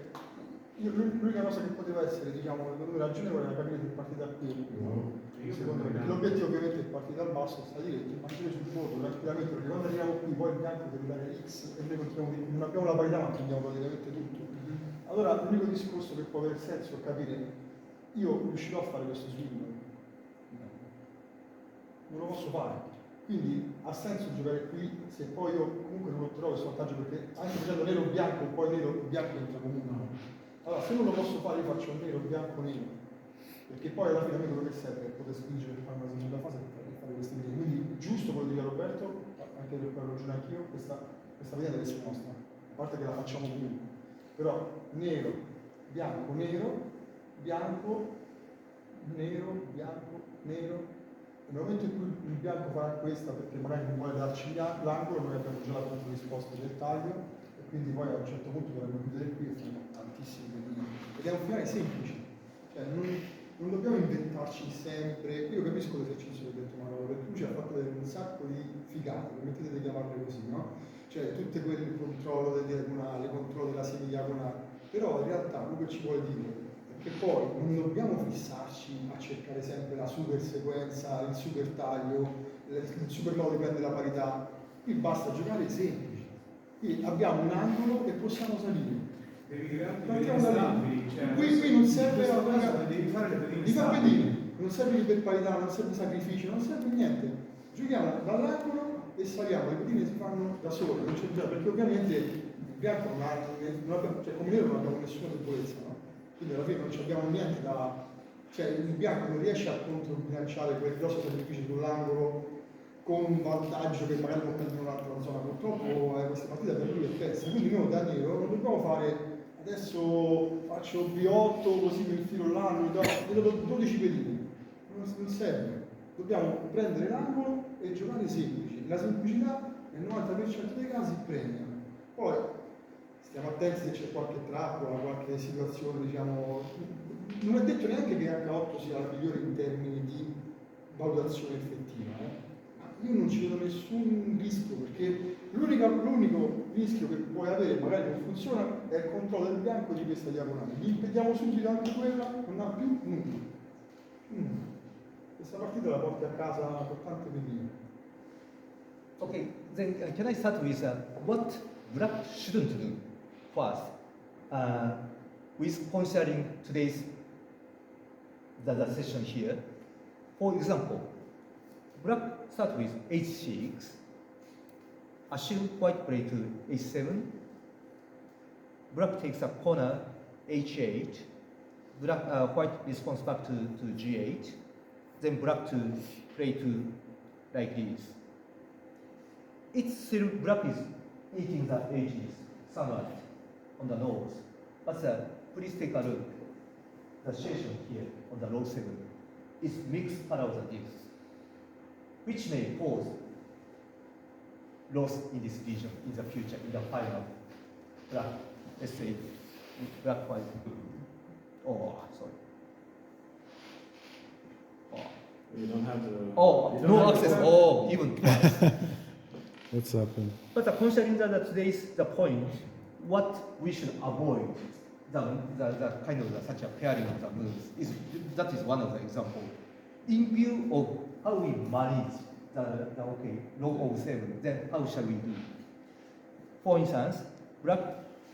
Speaker 3: L'unica cosa che poteva essere, diciamo, secondo me ragionevole era capire che partita qui. Secondo me, l'obiettivo ovviamente è partire dal basso, sta diretto, mantenere sul voto tranquillamente, perché quando arriviamo qui poi il bianco deve dare X e noi continuiamo non abbiamo la parità ma prendiamo praticamente tutto. Allora l'unico discorso che può aver senso è capire, io riuscirò a fare questo swing, non lo posso fare. Quindi ha senso giocare qui se poi io comunque non otterrò questo vantaggio perché anche facendo nero bianco poi nero bianco entra comunque. Allora se non lo posso fare io faccio nero bianco nero. Perché poi alla fine a me quello che serve è poter spingere per fare una seconda fase e fare queste linee. Quindi giusto quello di Roberto, anche per quello ragione anch'io, questa linea deve essere nostra, a parte che la facciamo comunque. Però nero, bianco, nero, bianco, nero, bianco, nero. Nel momento in cui il bianco farà questa perché magari non vuole darci l'angolo, noi abbiamo già la controrisposta del taglio e quindi poi a un certo punto dovremmo chiudere qui e faremo tantissime linee. Ed è un finale semplice, cioè non dobbiamo inventarci sempre. Io capisco l'esercizio che ha detto Makoto, perché lui ci ha fatto vedere un sacco di figate, permettete di chiamarle così, no? Cioè tutte quelle controllo del diagonale, controllo della semidiagonale, però in realtà quello che ci vuole dire che poi non dobbiamo fissarci a cercare sempre la super sequenza, il super taglio, il super modo di prendere la parità. Qui basta giocare semplice. Qui abbiamo un angolo e possiamo salire.
Speaker 10: Devi creare
Speaker 3: Partiamo
Speaker 10: delle
Speaker 3: da
Speaker 10: stabili,
Speaker 3: lì.
Speaker 10: cioè,
Speaker 3: Qui non serve
Speaker 10: in questo
Speaker 3: la
Speaker 10: caso devi fare le pedine
Speaker 3: di far
Speaker 10: stabili.
Speaker 3: pedine, non serve per parità, non serve sacrificio, non serve niente. Giochiamo dall'angolo e saliamo, le pedine si fanno da sole, non c'è già, perché ovviamente il bianco non abbiamo, cioè come nero non abbiamo nessuna debolezza, no? Quindi alla fine non abbiamo niente da. Cioè il bianco non riesce a controbilanciare quel grosso sacrificio sull'angolo con un vantaggio che magari non prende un'altra zona. Purtroppo questa partita per lui è persa. Quindi noi da nero non dobbiamo fare adesso faccio B8 così mi infilo là, mi do 12 pedine. Non serve. Dobbiamo prendere l'angolo e giocare semplici. La semplicità nel 90% dei casi premia. Poi stiamo attenti se c'è qualche trappola, qualche situazione, diciamo. Non è detto neanche che H8 sia la migliore in termini di valutazione effettiva, ma io non ci vedo nessun rischio, perché l'unico rischio che puoi avere, magari non funziona, è il controllo del bianco di questa diagonale. Gli impediamo subito anche quella, non ha più nulla. Questa partita la porti a casa con tante pedine.
Speaker 1: Okay, then can I start with what black shouldn't do first? with considering today's the session here, for example, black start with h6, assume white play to h7, black takes a corner h8, white responds back to g8, then black to play to like this. It's still black is eating the edges somewhat on the nose, but please take a look. The situation here on the row 7 is mixed parallel this, which may cause loss in this region in the future, in the final black, let's say black white. Oh, sorry. Oh,
Speaker 4: You don't have the.
Speaker 1: oh
Speaker 4: you don't
Speaker 1: no
Speaker 4: have
Speaker 1: access.
Speaker 4: the-
Speaker 1: Oh, even twice.
Speaker 5: What's happened?
Speaker 1: But considering that today's the point, what we should avoid, the kind of such a pairing of the moves is that is one of the example. In view of how we manage the okay row of 7, then how shall we do? For instance, black,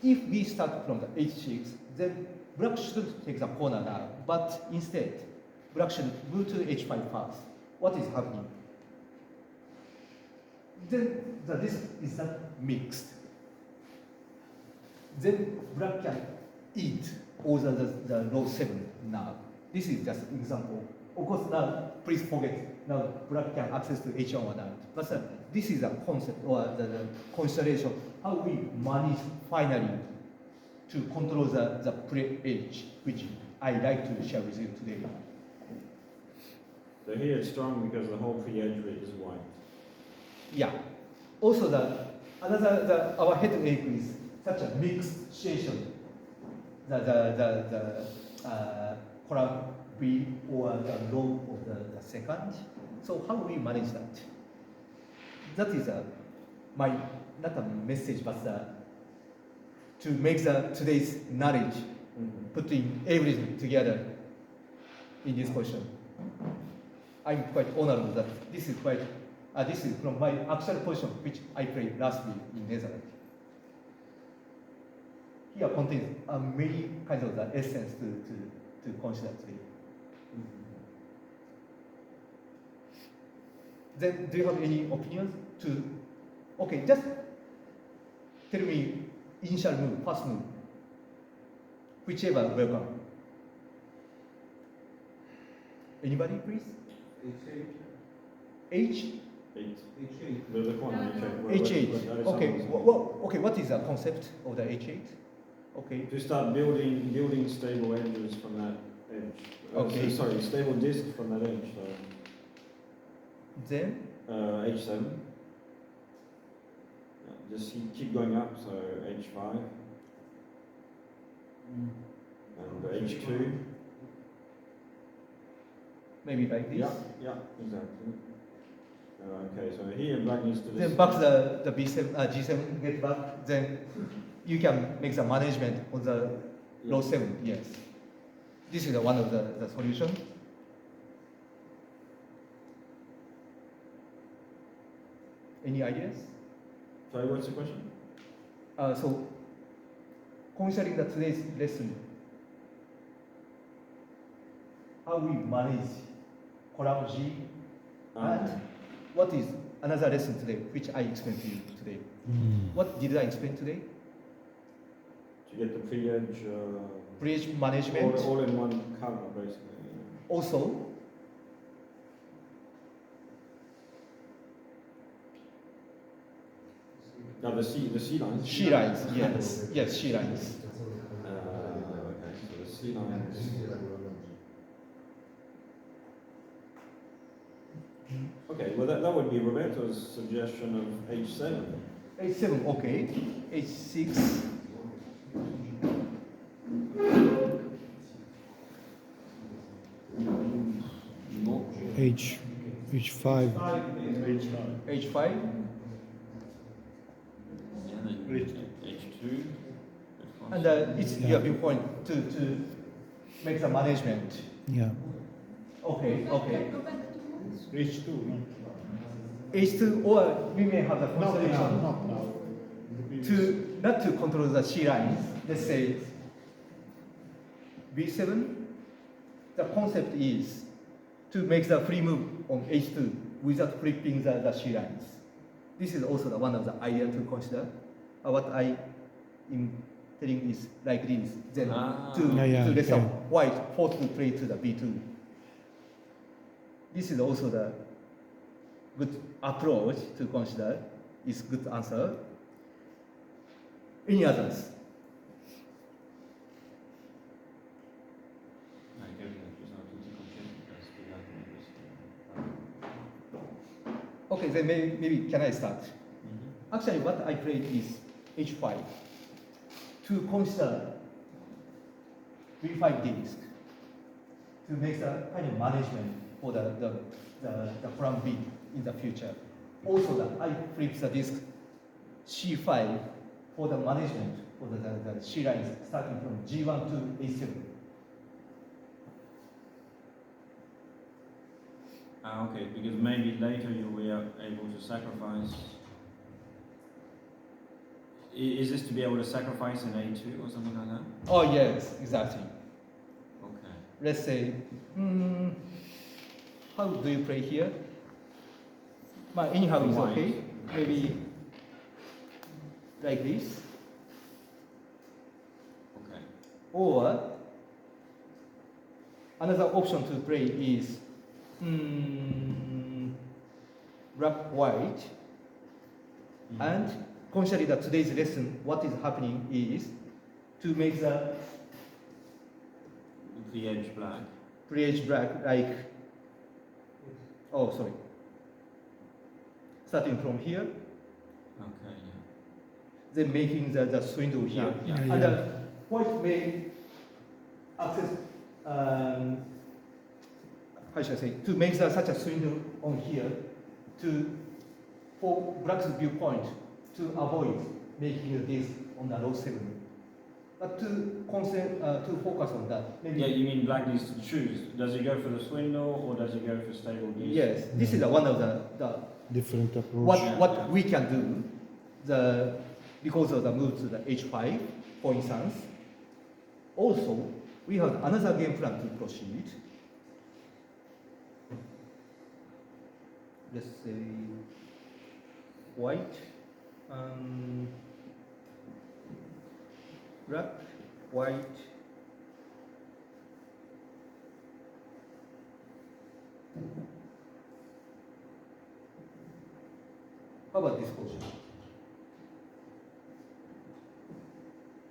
Speaker 1: if we start from the h6, then black shouldn't take the corner now, but instead, black should move to h5 first. What is happening? Then this is not mixed. Then black can eat all the row 7 now. This is just an example. Of course, now please forget, now black can access to h1 or not. But this is a concept or the consideration how we manage finally to control the pre-edge, which I like to share with you today.
Speaker 4: So here it's strong because the whole pre-edge bit is white.
Speaker 1: Yeah. Also, our headache is such a mixed situation. The column B or the row of the second. So how do we manage that? That is my not a message, but to make today's knowledge, putting everything together in this question. I'm quite honored that this is quite. This is from my actual position, which I played last week in Netherlands. Here contains many kinds of the essence to consider today. Then, do you have any opinions to? Okay, just tell me initial move, first move, whichever welcome. Anybody, please? H.
Speaker 4: 8.
Speaker 2: H8.
Speaker 4: The corner H8.
Speaker 1: H8. Okay. Okay. What is the concept of the H8? Okay.
Speaker 4: To start building stable edges from that edge.
Speaker 1: Okay.
Speaker 4: Sorry, stable disk from that edge. So.
Speaker 1: Then.
Speaker 4: H7. Just keep going up. So H5 and H2.
Speaker 1: Maybe like this.
Speaker 4: Yeah, exactly. Okay, so here black needs to.
Speaker 1: Then back the B7, G7 get back. Then you can make the management on the row 7. Yes, this is one of the solution. Any ideas?
Speaker 4: Sorry, what's the question?
Speaker 1: So considering today's lesson, how we manage column G and what is another lesson today, which I explained to you today. What did I explain today?
Speaker 4: To get the pre-edge.
Speaker 1: Pre-edge management.
Speaker 4: All in one cover, basically.
Speaker 1: Also,
Speaker 4: the C lines.
Speaker 1: she lines. Yes, yes, she lines.
Speaker 4: Okay, so the C lines. Okay, well that would be Roberto's suggestion of H7.
Speaker 1: H7, okay. H6.
Speaker 5: H5.
Speaker 1: H5.
Speaker 10: H2.
Speaker 1: And it's your viewpoint to make the management.
Speaker 5: Yeah.
Speaker 1: Okay, okay.
Speaker 7: H2, no?
Speaker 1: H2, or we may have the
Speaker 7: Not now,
Speaker 1: consideration.
Speaker 7: not now. In the
Speaker 1: to not to control the C lines, let's say B7, the concept is to make the free move on H2 without flipping the C lines. This is also one of the idea to consider. What I am telling is like this, then to let some white force to play to the B2. This is also the good approach to consider, is good answer. Any others? Okay, then maybe can I start? Actually, what I played is H5 to consider V5 disk to make the kind of management for the plan B in the future. Also, I flip the disk C5 for the management for the C lines starting from G1 to A7.
Speaker 4: Okay, because maybe later you were able to sacrifice. Is this to be able to sacrifice an A2 or something like that?
Speaker 1: Oh yes, exactly.
Speaker 4: Okay.
Speaker 1: Let's say, how do you play here? But anyhow, it's okay. Maybe like this.
Speaker 4: Okay.
Speaker 1: Or another option to play is black white, and consider that today's lesson, what is happening is to make the
Speaker 4: edge black.
Speaker 1: edge black like, oh sorry, starting from here,
Speaker 4: Okay.
Speaker 1: then making the swindle here, and the white may access. How should I say, to make such a swindle on here, for black's viewpoint, to avoid making this on the low 7. But to focus on that. Maybe
Speaker 4: you mean black needs to choose. Does he go for the swindle or does he go for stable use?
Speaker 1: yes, this is one of the
Speaker 5: different approach.
Speaker 1: What we can do, because of the move to the H5, for instance. Also, we have another game plan to proceed. Let's say white, black, white, how about this position?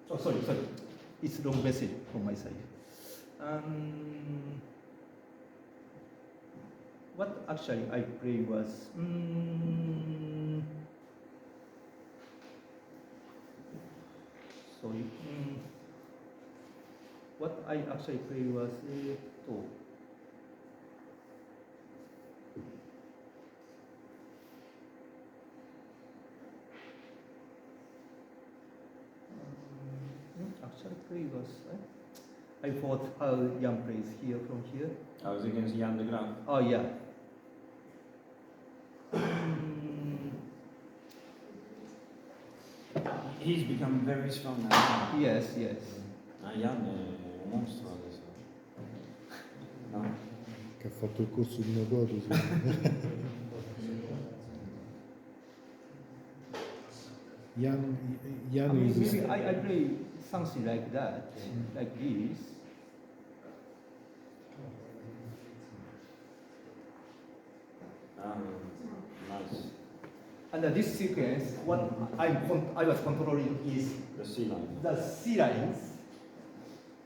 Speaker 1: Oh, sorry, it's wrong message from my side. What actually I played was sorry. What I actually played was actually play was I thought how Jan plays here from here.
Speaker 4: I was against Jan de Graaf.
Speaker 1: Oh yeah.
Speaker 4: He's become very strong now.
Speaker 1: Yes.
Speaker 4: Jan è un mostro adesso. No?
Speaker 5: Che ha fatto il corso di Makoto. Jan is
Speaker 1: maybe I play something like that, like this.
Speaker 4: Nice.
Speaker 1: And this sequence, what I was controlling is
Speaker 4: The C line.
Speaker 1: the C lines.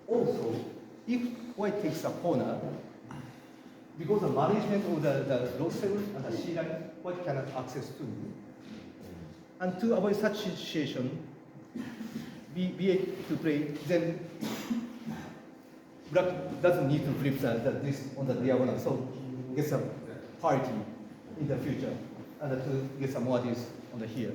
Speaker 1: Also, if white takes a corner, because the management of the low 7 and the C line, white cannot access to. And to avoid such situation, be able to play, then black doesn't need to flip this on the diagonal, so get some parity in the future, and to get some more this on the here.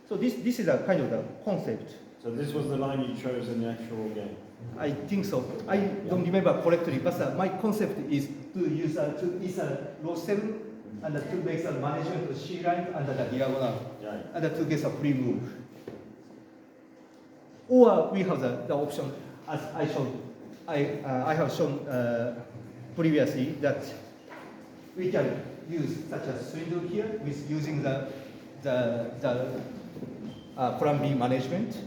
Speaker 1: So this is a kind of the concept.
Speaker 4: So this was the line you chose in the actual game?
Speaker 1: I think so. I don't remember correctly, but my concept is to use a low 7 and to make the management of C line and the diagonal, and to get a free move. Or we have the option, as I showed, I have shown previously that we can use such a swindle here with using the plan B management.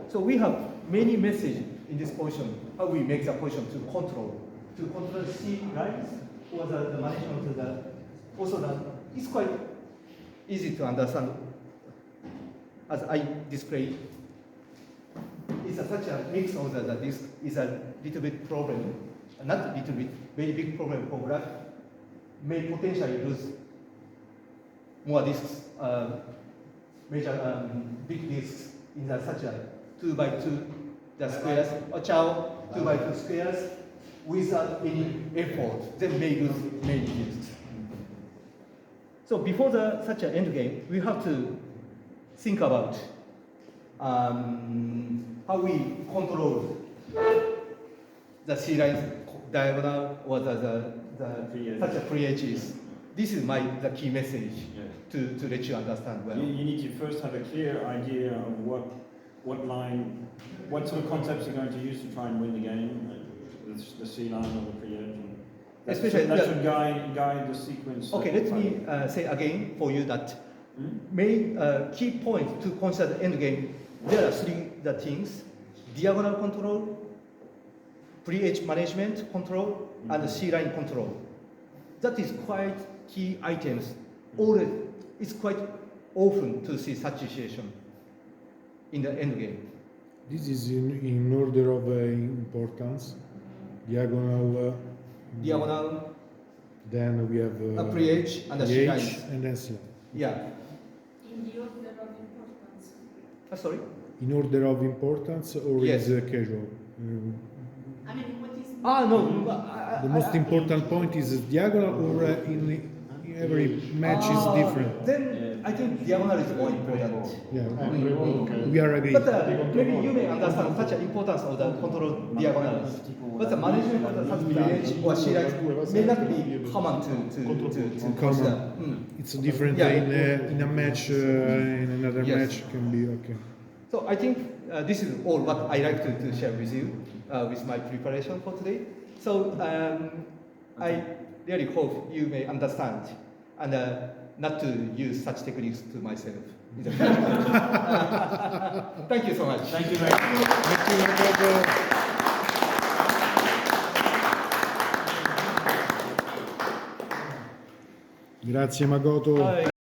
Speaker 1: So we have many messages in this position, how we make the position to control the C lines or the management of the, also it's quite easy to understand as I displayed. It's such a mix of the disk is a little bit problem, not a little bit, very big problem for graph, may potentially lose more disks, major big disks in such a 2 by 2 the squares, or 2 by 2 squares without any effort, then may lose many disks. So before such an endgame, we have to think about how we control the C line diagonal or such a free edges. This is the key message to let you understand well.
Speaker 4: You need to first have a clear idea of what line, what sort of concepts you're going to use to try and win the game, the C line or the free edge.
Speaker 1: Especially
Speaker 4: that should guide the sequence.
Speaker 1: Okay, let me say again for you that main key point to consider the endgame. There are three things: diagonal control, free edge management control, and C line control. That is quite key items. It's quite often to see such situation in the endgame.
Speaker 5: This is in order of importance. Diagonal. Then we have
Speaker 1: free edge and the C line.
Speaker 5: And then C line.
Speaker 1: Yeah.
Speaker 6: In the order of importance.
Speaker 1: Sorry.
Speaker 5: In order of importance, or
Speaker 1: Yes.
Speaker 5: is casual?
Speaker 6: I mean, what is...
Speaker 1: No.
Speaker 5: The most important point is diagonal, or in every match is different.
Speaker 1: Then I think diagonal is more important.
Speaker 5: Yeah, we are agreed.
Speaker 1: But maybe you may understand such an importance of the control diagonals. But the management of the such free edge or C line may not be common to consider.
Speaker 5: It's different
Speaker 1: Yeah.
Speaker 5: in a match, in another
Speaker 1: Yes.
Speaker 5: match can be okay.
Speaker 1: So I think this is all what I like to share with you with my preparation for today. So I really hope you may understand and not to use such techniques to myself. in the future. Thank you so much.
Speaker 4: Thank you very much.
Speaker 5: Thank you, Makoto. Grazie Makoto.